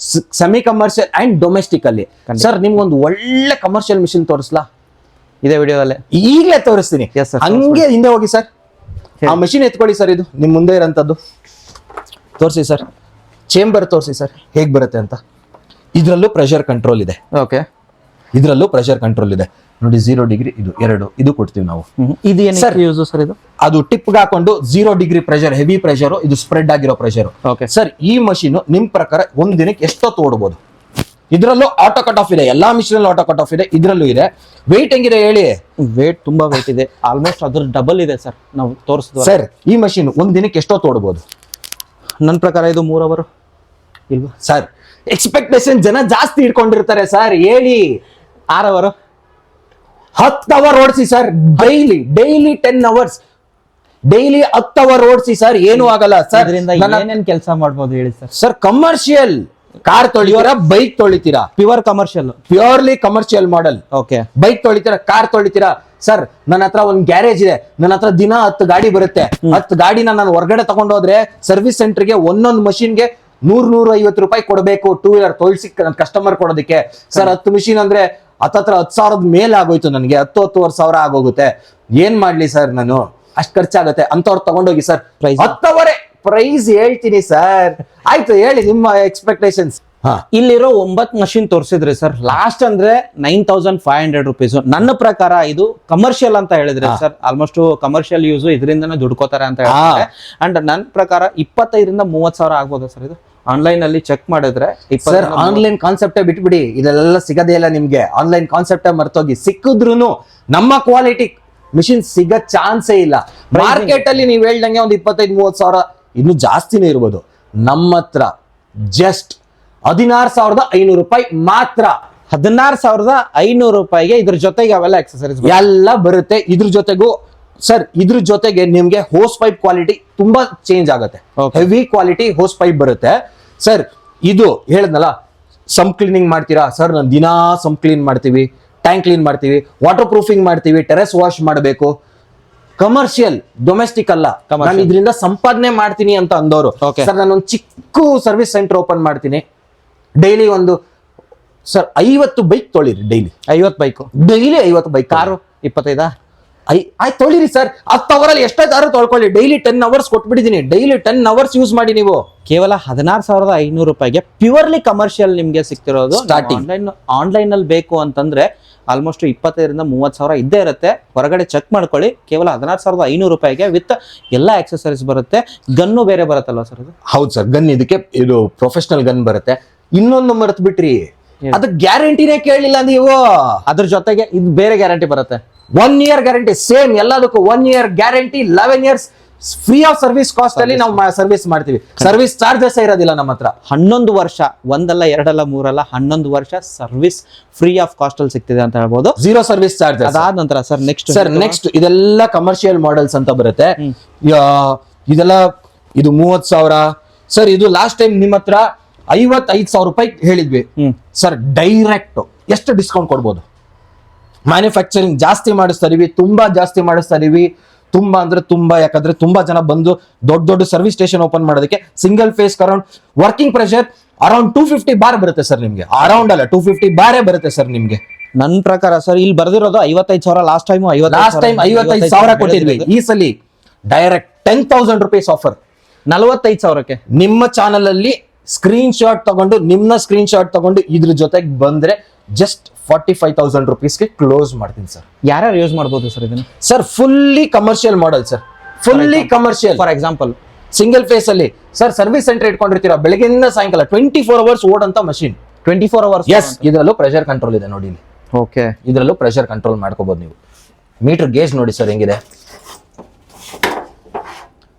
ಸೆಮಿ ಕಮರ್ಷಿಯಲ್ ಅಂಡ್ ಡೊಮೆಸ್ಟಿಕ್ ಅಲ್ಲಿ. ಸರ್ ನಿಮ್ಗೊಂದು ಒಳ್ಳೆ ಕಮರ್ಷಿಯಲ್ ಮಿಷಿನ್ ತೋರಿಸ್ಲಾ? ಇದೇ ವಿಡಿಯೋದಲ್ಲೇ ಈಗಲೇ ತೋರಿಸ್ತೀನಿ. ಹಂಗೆ ಹಿಂದೆ ಹೋಗಿ ಸರ್, ಆ ಮಷಿನ್ ಎತ್ಕೊಳ್ಳಿ ಸರ್. ಇದು ನಿಮ್ ಮುಂದೆ ಇರೋಂಥದ್ದು ತೋರಿಸಿ ಸರ್. ಚೇಂಬರ್ ತೋರಿಸಿ ಸರ್ ಹೇಗ್ ಬರುತ್ತೆ ಅಂತ. ಇದ್ರಲ್ಲೂ ಪ್ರೆಷರ್ ಕಂಟ್ರೋಲ್ ಇದೆ. ಓಕೆ. ಇದ್ರಲ್ಲೂ ಪ್ರೆಷರ್ ಕಂಟ್ರೋಲ್ ಇದೆ ನೋಡಿ. 0 ಡಿಗ್ರಿ ಇದು ಕೊಡ್ತೀವಿ ನಾವು. ಇದು ಏನು ಯೂಸ್ ಸರ್? ಇದು ಅದು ಟಿಪ್ ಹಾಕೊಂಡು 0 ಡಿಗ್ರಿ ಪ್ರೆಷರ್, ಹೆವಿ ಪ್ರೆಷರ್, ಇದು ಸ್ಪ್ರೆಡ್ ಆಗಿರೋ ಪ್ರೆಷರ್. ಸರ್ ಈ ಮಷೀನ್ ನಿಮ್ ಪ್ರಕಾರ ಒಂದ್ ದಿನಕ್ಕೆ ಎಷ್ಟೊತ್ತು ಓಡಬಹುದು? ಇದ್ರಲ್ಲೂ ಆಟೋ ಕಟ್ ಆಫ್ ಇದೆ, ಎಲ್ಲಾ ಮಿಷಿನ್ ಆಟೋ ಕಟ್ ಆಫ್ ಇದೆ, ಇದ್ರಲ್ಲೂ ಇದೆ. ವೆಯ್ಟ್ ಹೆಂಗಿದೆ ಹೇಳಿ? ವೇಟ್ ತುಂಬಾ ವೇಟ್ ಇದೆ, ಆಲ್ಮೋಸ್ಟ್ ಅದ್ರ ಡಬಲ್ ಇದೆ ಸರ್. ನಾವು ತೋರಿಸಿದ್ವಿ ಸರ್. ಈ ಮಷೀನ್ ಒಂದ್ ದಿನಕ್ಕೆ ಎಷ್ಟೊತ್ತು ಓಡಬಹುದು? ನನ್ನ ಪ್ರಕಾರ ಇದು 3 ಅವರ್ ಇಲ್ವಾ ಸರ್? ಎಕ್ಸ್ಪೆಕ್ಟೇಷನ್ ಜನ ಜಾಸ್ತಿ ಇಟ್ಕೊಂಡಿರ್ತಾರೆ ಸರ್. ಹೇಳಿ 6 ಅವರ್ 10 ಅವರ್ ಓಡಿಸಿ sir. Daily 10 hours, daily 10 hour ಓಡಿಸಿ ಸರ್, ಏನು ಆಗಲ್ಲ ಸರ್. ಏನೇನ್ ಕೆಲಸ ಮಾಡ್ಬೋದು ಹೇಳಿ ಸರ್? ಸರ್ ಕಮರ್ಷಿಯಲ್ ಕಾರ್ ತೊಳಿತೀರಾ, ಬೈಕ್ ತೊಳಿತೀರಾ? Purely commercial model. Okay. Bike ತೊಳಿತೀರಾ, ಕಾರ್ ತೊಳಿತೀರಾ? ಸರ್ ನನ್ನ ಹತ್ರ ಒಂದ್ ಗ್ಯಾರೇಜ್ ಇದೆ, ನನ್ನ ಹತ್ರ ದಿನ 10 ಗಾಡಿ ಬರುತ್ತೆ. 10 ಗಾಡಿನ ನಾನು ಹೊರಗಡೆ ತಗೊಂಡೋದ್ರೆ ಸರ್ವಿಸ್ ಸೆಂಟರ್ಗೆ ಒಂದೊಂದು ಮಷೀನ್ಗೆ 100-150 ರೂಪಾಯಿ ಕೊಡಬೇಕು, 2 ವೀಲರ್ ತೊಳ್ಸಿ ಕಸ್ಟಮರ್ ಕೊಡೋದಕ್ಕೆ. ಸರ್ 10 ಮಿಷಿನ್ ಅಂದ್ರೆ ಹತ್ತತ್ರ 10,000 ಮೇಲೆ ಆಗೋಯ್ತು ನನಗೆ. 10,000 ಆಗೋಗುತ್ತೆ. ಏನ್ ಮಾಡ್ಲಿ ಸರ್, ನಾನು ಅಷ್ಟ್ ಖರ್ಚಾಗತ್ತೆ. ಅಂತವ್ರು ತಗೊಂಡೋಗಿ ಸರ್. 10 ಅವರೇ ಪ್ರೈಸ್ ಹೇಳ್ತೀನಿ ಸರ್. ಆಯ್ತು ಹೇಳಿ ನಿಮ್ಮ ಎಕ್ಸ್ಪೆಕ್ಟೇಷನ್ಸ್. ಇಲ್ಲಿರೋ 9 ಮಷಿನ್ ತೋರಿಸಿದ್ರಿ ಸರ್. ಲಾಸ್ಟ್ ಅಂದ್ರೆ 9,500 ರೂಪೀಸ್. ನನ್ನ ಪ್ರಕಾರ ಇದು ಕಮರ್ಷಿಯಲ್ ಅಂತ ಹೇಳಿದ್ರೆ ಸರ್, ಆಲ್ಮೋಸ್ಟ್ ಕಮರ್ಷಿಯಲ್ ಯೂಸ್ ಇದರಿಂದನೇ ದುಡ್ಕೋತಾರೆ ಅಂತ ಹೇಳ್ತಾರೆ. ಅಂಡ್ ನನ್ನ ಪ್ರಕಾರ 25,000-30,000 ಆಗ್ಬೋದಾ ಸರ್ ಇದು? ಆನ್ಲೈನ್ ಅಲ್ಲಿ ಚೆಕ್ ಮಾಡಿದ್ರೆ ಸರ್ ಆನ್ಲೈನ್ ಕಾನ್ಸೆಪ್ಟೇ ಬಿಟ್ಬಿಡಿ, ಇದೆಲ್ಲ ಸಿಗದೇ ಇಲ್ಲ ನಿಮ್ಗೆ. ಆನ್ಲೈನ್ ಕಾನ್ಸೆಪ್ಟೇ ಮರ್ತೋಗಿ. ಸಿಕ್ಕಿದ್ರು ನಮ್ಮ ಕ್ವಾಲಿಟಿ ಮಿಷಿನ್ ಸಿಗೋ ಚಾನ್ಸೇ ಇಲ್ಲ. ಮಾರ್ಕೆಟ್ ಅಲ್ಲಿ ನೀವು ಹೇಳ್ದಂಗೆ ಒಂದು 25,000-30,000 ಇನ್ನು ಜಾಸ್ತಿನೇ ಇರ್ಬೋದು. ನಮ್ಮ ಹತ್ರ ಜಸ್ಟ್ 16,500 ರೂಪಾಯಿ ಮಾತ್ರ. 16,500 ರೂಪಾಯಿಗೆ ಇದ್ರ ಜೊತೆಗೆ ಅವೆಲ್ಲ ಆಕ್ಸೆಸರೀಸ್ ಎಲ್ಲ ಬರುತ್ತೆ. ಇದ್ರ ಜೊತೆಗೂ ಸರ್ ಇದ್ರ ಜೊತೆಗೆ ನಿಮ್ಗೆ ಹೋಸ್ ಪೈಪ್ ಕ್ವಾಲಿಟಿ ತುಂಬಾ ಚೇಂಜ್ ಆಗುತ್ತೆ. Okay. Heavy quality hose pipe ಬರುತ್ತೆ ಸರ್. ಇದು ಹೇಳದ್ನಲ್ಲ, ಸಮ್ ಕ್ಲೀನಿಂಗ್ ಮಾಡ್ತೀರಾ ಸರ್? ನಾನು ದಿನಾ ಸಮ್ ಕ್ಲೀನ್ ಮಾಡ್ತೀವಿ, ಟ್ಯಾಂಕ್ ಕ್ಲೀನ್ ಮಾಡ್ತೀವಿ, ವಾಟರ್ ಪ್ರೂಫಿಂಗ್ ಮಾಡ್ತೀವಿ, ಟೆರೆಸ್ ವಾಶ್ ಮಾಡಬೇಕು. ಕಮರ್ಷಿಯಲ್, ಡೊಮೆಸ್ಟಿಕ್ ಅಲ್ಲ. ನಾನು ಇದರಿಂದ ಸಂಪಾದನೆ ಮಾಡ್ತೀನಿ ಅಂತ ಅಂದವರು Okay. ಸರ್ ನಾನೊಂದು ಚಿಕ್ಕ ಸರ್ವಿಸ್ ಸೆಂಟರ್ ಓಪನ್ ಮಾಡ್ತೀನಿ, ಡೈಲಿ ಒಂದು ಸರ್ 50 ಬೈಕ್ ತೊಳಿರಿ, daily 50 bike, daily 50 bike. Car 25 ಆಯ್ತು ತೊಳಿರಿ ಸರ್, 10 ಅವರಲ್ಲಿ ಎಷ್ಟಾದ್ರು ತೊಳ್ಕೊಳ್ಳಿ. ಡೈಲಿ 10 ಅವರ್ಸ್ ಕೊಟ್ಬಿಟ್ಟಿದ್ದೀನಿ, ಡೈಲಿ 10 ಅವರ್ಸ್ ಯೂಸ್ ಮಾಡಿ ನೀವು. ಕೇವಲ 16,500 ರೂಪಾಯಿಗೆ ಪ್ಯೂರ್ಲಿ ಕಮರ್ಷಿಯಲ್ ನಿಮ್ಗೆ ಸಿಗ್ತಿರೋದು. Starting. ಆನ್ಲೈನ್ ಅಲ್ಲಿ ಬೇಕು ಅಂತಂದ್ರೆ ಆಲ್ಮೋಸ್ಟ್ 25,000 ರಿಂದ 30,000 ಇದ್ದೇ ಇರುತ್ತೆ. ಹೊರಗಡೆ ಚೆಕ್ ಮಾಡ್ಕೊಳ್ಳಿ, ಕೇವಲ 16,500 ರೂಪಾಯಿಗೆ ವಿತ್ ಎಲ್ಲ ಆಕ್ಸೆಸರೀಸ್ ಬರುತ್ತೆ. ಗನ್ನು ಬೇರೆ ಬರುತ್ತಲ್ವಾ ಸರ್ ಅದು? ಹೌದು ಸರ್, ಗನ್ ಇದಕ್ಕೆ ಇದು ಪ್ರೊಫೆಷನಲ್ ಗನ್ ಬರುತ್ತೆ. ಇನ್ನೊಂದು ಮರೆತು ಬಿಟ್ರಿ, ಅದು ಗ್ಯಾರಂಟಿನೇ ಕೇಳಲಿಲ್ಲ ನೀವು. ಅದ್ರ ಜೊತೆಗೆ ಇದು ಬೇರೆ ಗ್ಯಾರಂಟಿ ಬರುತ್ತೆ. 1 year ಗ್ಯಾರಂಟಿ ಸೇಮ್ ಎಲ್ಲದಕ್ಕೂ. 1 year guarantee, 11 years free of service cost ಅಲ್ಲಿ ನಾವು ಸರ್ವಿಸ್ ಮಾಡ್ತೀವಿ. ಸರ್ವಿಸ್ ಚಾರ್ಜಸ್ ಇರೋದಿಲ್ಲ ನಮ್ಮ ಹತ್ರ. 11 ವರ್ಷ, ಒಂದಲ್ಲ ಎರಡಲ್ಲ ಮೂರಲ್ಲ 11 ವರ್ಷ ಸರ್ವಿಸ್ ಫ್ರೀ ಆಫ್ ಕಾಸ್ಟ್ ಅಲ್ಲಿ ಸಿಗ್ತಿದೆ ಅಂತ ಹೇಳ್ಬೋದು. Zero service charge. ಅದಾದ ನಂತರ ಸರ್ ನೆಕ್ಸ್ಟ್ ಇದೆಲ್ಲ ಕಮರ್ಷಿಯಲ್ ಮಾಡೆಲ್ಸ್ ಅಂತ ಬರುತ್ತೆ. ಇದೆಲ್ಲ ಇದು 30,000 ಸರ್. ಇದು ಲಾಸ್ಟ್ ಟೈಮ್ ನಿಮ್ಮ ಹತ್ರ 55,000 ರೂಪಾಯಿ ಹೇಳಿದ್ವಿ ಸರ್. ಡೈರೆಕ್ಟ್ ಎಷ್ಟು ಡಿಸ್ಕೌಂಟ್ ಕೊಡ್ಬೋದು? ಮ್ಯಾನುಫ್ಯಾಕ್ಚರಿಂಗ್ ಜಾಸ್ತಿ ಮಾಡಿಸ್ತಾ ಇದೀವಿ, ತುಂಬಾ ಜಾಸ್ತಿ ಮಾಡಿಸ್ತಾ ಇದೀವಿ. ತುಂಬಾ ಅಂದ್ರೆ ತುಂಬಾ, ಯಾಕಂದ್ರೆ ತುಂಬಾ ಜನ ಬಂದು ದೊಡ್ಡ ದೊಡ್ಡ ಸರ್ವಿಸ್ ಸ್ಟೇಷನ್ ಓಪನ್ ಮಾಡೋದಕ್ಕೆ single phase around working pressure around 250 bar ಬರುತ್ತೆ ಸರ್ ನಿಮ್ಗೆ. ಅರೌಂಡ್ ಅಲ್ಲ, 250 ಬಾರೇ ಬರುತ್ತೆ ಸರ್ ನಿಮ್ಗೆ. ನನ್ನ ಪ್ರಕಾರ ಸರ್ ಇಲ್ಲಿ ಬರ್ದಿರೋದು 55,000. ಲಾಸ್ಟ್ ಟೈಮ್ 55,000 ಕೊಟ್ಟಿದ್ವಿ. ಈ ಸಲ ಡೈರೆಕ್ಟ್ 10,000 rupees ಆಫರ್ 45,000ಕ್ಕೆ ನಿಮ್ಮ ಚಾನಲ್ ಅಲ್ಲಿ ಸ್ಕ್ರೀನ್ ಶಾಟ್ ತಗೊಂಡು ಇದ್ರ ಜೊತೆಗೆ ಬಂದ್ರೆ ಜಸ್ಟ್ 45,000 rupeesಗೆ ಕ್ಲೋಸ್ ಮಾಡ್ತೀನಿ ಸರ್. ಯಾರ್ಯಾರು ಯೂಸ್ ಮಾಡ್ಬೋದು ಸರ್ ಇದನ್ನ? Sir fully commercial model sir, fully commercial. For example single phase ಅಲ್ಲಿ ಸರ್ ಸರ್ವಿಸ್ ಸೆಂಟರ್ ಇಟ್ಕೊಂಡಿರ್ತೀರಾ, ಬೆಳಗ್ಗೆಯಿಂದ ಸಾಯಂಕಾಲ 24 hours ಓಡಂತ ಮಷಿನ್. 24 ಅವರ್ಸ್. ಎಸ್, ಇದರಲ್ಲೂ ಪ್ರೆಷರ್ ಕಂಟ್ರೋಲ್ ಇದೆ ನೋಡಿ. ಓಕೆ, ಇದರಲ್ಲೂ ಪ್ರೆಷರ್ ಕಂಟ್ರೋಲ್ ಮಾಡ್ಕೋಬಹುದು ನೀವು. ಮೀಟರ್ ಗೇಜ್ ನೋಡಿ ಸರ್ ಹೆಂಗಿದೆ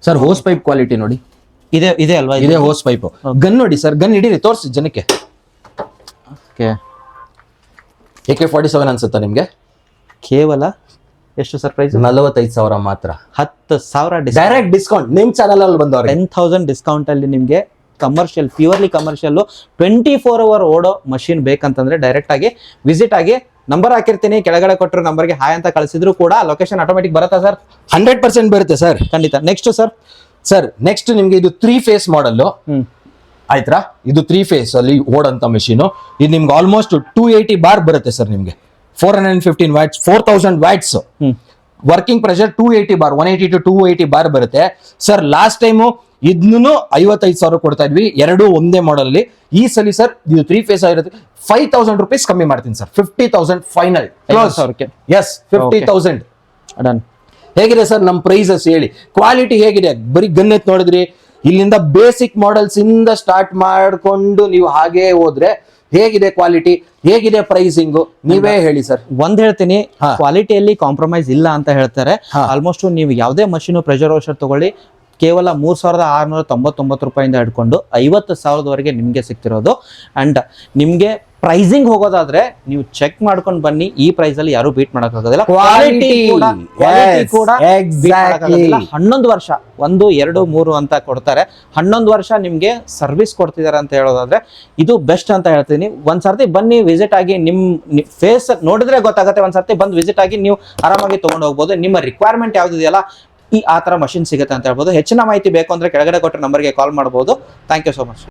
ಸರ್. ಹೋಸ್ ಪೈಪ್ ಕ್ವಾಲಿಟಿ ನೋಡಿ, ಇದೆ ಅಲ್ವಾ? ಇದೆ ಹೋಸ್ ಪೈಪ್. ಗನ್ ನೋಡಿ ಸರ್, ಗನ್ ಹಿಡೀರಿ, ತೋರಿಸಿ ಜನಕ್ಕೆ. ಓಕೆ, AK-47 ಅನ್ಸುತ್ತಾ ನಿಮ್ಗೆ? ಕೇವಲ ಎಷ್ಟು ಸರ್ ಪ್ರೈಸ್? 45,000 ಮಾತ್ರ. 10,000 ಡೈರೆಕ್ಟ್ ಡಿಸ್ಕೌಂಟ್ ನಿಮ್ ಚಾನಲ್ ಅಲ್ಲಿ ಬಂದವ್ರೆ. 10,000 ಡಿಸ್ಕೌಂಟ್ ಅಲ್ಲಿ ನಿಮ್ಗೆ ಕಮರ್ಷಿಯಲ್, ಪ್ಯೂರ್ಲಿ ಕಮರ್ಷಿಯಲ್ 24 hour ಓಡೋ ಮಷಿನ್ ಬೇಕಂತಂದ್ರೆ ಡೈರೆಕ್ಟ್ ಆಗಿ ವಿಸಿಟ್ ಆಗಿ. ನಂಬರ್ ಹಾಕಿರ್ತೀನಿ, ಕೆಳಗಡೆ ಕೊಟ್ಟರು ನಂಬರ್ಗೆ ಹಾಯ್ ಅಂತ ಕಳಿಸಿದ್ರು ಕೂಡ ಲೊಕೇಶನ್ ಆಟೋಮೆಟಿಕ್ ಬರುತ್ತಾ ಸರ್? 100% ಬರುತ್ತೆ ಸರ್, ಖಂಡಿತ. ನೆಕ್ಸ್ಟ್ ಸರ್ ನೆಕ್ಸ್ಟ್ ನಿಮ್ಗೆ ಇದು 3 phase ಮಾಡಲ್ ಆಯ್ತಾ? ಇದು 3 phase ಅಲ್ಲಿ ಓಡಂತ ಮೆಷಿನ್. ಇದು ನಿಮ್ಗೆ ಆಲ್ಮೋಸ್ಟ್ 280 ಬಾರ್ ಬರುತ್ತೆ ಸರ್. ನಿಮ್ಗೆ 415 watts, 4,000 watts working pressure, 280 bar, 180 to 280 bar ಬರುತ್ತೆ ಸರ್. ಲಾಸ್ಟ್ ಟೈಮು ಇದನ್ನು 55,000 ಕೊಡ್ತಾ ಇದ್ವಿ, ಎರಡು ಒಂದೇ ಮಾಡಲ್ ಅಲ್ಲಿ. ಈ ಸಲ ಸರ್ ಇದು 3 phase ಆಗಿರುತ್ತೆ, 5,000 rupees ಕಮ್ಮಿ ಮಾಡ್ತೀನಿ ಸರ್. 50,000 ಫೈನಲ್. Yes, 50,000 done. ಹೇಗಿದೆ ಸರ್ ನಮ್ ಪ್ರೈಸಸ್ ಹೇಳಿ? ಕ್ವಾಲಿಟಿ ಹೇಗಿದೆ? ಬರೀ ಗನ್ ಎತ್ ನೋಡಿದ್ರಿ, ಇಲ್ಲಿಂದ ಬೇಸಿಕ್ ಮಾಡೆಲ್ಸ್ ಇಂದ ಸ್ಟಾರ್ಟ್ ಮಾಡ್ಕೊಂಡು ನೀವು ಹಾಗೆ ಹೋದ್ರೆ ಹೇಗಿದೆ ಕ್ವಾಲಿಟಿ, ಹೇಗಿದೆ ಪ್ರೈಸಿಂಗ್, ನೀವೇ ಹೇಳಿ ಸರ್. ಒಂದ್ ಹೇಳ್ತೀನಿ, ಕ್ವಾಲಿಟಿಯಲ್ಲಿ ಕಾಂಪ್ರಮೈಸ್ ಇಲ್ಲ ಅಂತ ಹೇಳ್ತಾರೆ. ಆಲ್ಮೋಸ್ಟ್ ನೀವು ಯಾವುದೇ ಮಷೀನ್ ಪ್ರೆಷರ್ ವಾಷರ್ ತಗೊಳ್ಳಿ, ಕೇವಲ 3,699 ರೂಪಾಯಿಂದ ಹಿಡ್ಕೊಂಡು 50,000ವರೆಗೆ ನಿಮ್ಗೆ ಸಿಗ್ತಿರೋದು. ಅಂಡ್ ನಿಮ್ಗೆ ಪ್ರೈಸಿಂಗ್ ಹೋಗೋದಾದ್ರೆ ನೀವು ಚೆಕ್ ಮಾಡ್ಕೊಂಡು ಬನ್ನಿ. ಈ ಪ್ರೈಸ್ ಅಲ್ಲಿ ಯಾರು ಬೀಟ್ ಮಾಡಕ್ಕಾಗೋದಿಲ್ಲ. ಕ್ವಾಲಿಟಿ ಕೂಡ 11 ವರ್ಷ 1, 2, 3 ಅಂತ ಕೊಡ್ತಾರೆ. 11 ವರ್ಷ ನಿಮ್ಗೆ ಸರ್ವಿಸ್ ಕೊಡ್ತಿದ್ದಾರೆ ಅಂತ ಹೇಳೋದಾದ್ರೆ ಇದು ಬೆಸ್ಟ್ ಅಂತ ಹೇಳ್ತೀನಿ. ಒಂದ್ಸರ್ತಿ ಬನ್ನಿ, ವಿಸಿಟ್ ಆಗಿ, ನಿಮ್ ಫೇಸ್ ನೋಡಿದ್ರೆ ಗೊತ್ತಾಗುತ್ತೆ. ಒಂದ್ಸರ್ತಿ ಬಂದು ವಿಸಿಟ್ ಆಗಿ ನೀವು ಆರಾಮಾಗಿ ತಗೊಂಡು ಹೋಗ್ಬೋದು. ನಿಮ್ಮ ರಿಕ್ವೈರ್ಮೆಂಟ್ ಯಾವ್ದಿದೆಯಲ್ಲ ಆ ತರ ಮಷಿನ್ ಸಿಗುತ್ತೆ ಅಂತ ಹೇಳ್ಬೋದು. ಹೆಚ್ಚಿನ ಮಾಹಿತಿ ಬೇಕು ಅಂದ್ರೆ ಕೆಳಗಡೆ ಕೊಟ್ಟರೆ ನಂಬರ್ಗೆ ಕಾಲ್ ಮಾಡಬಹುದು. Thank you so much.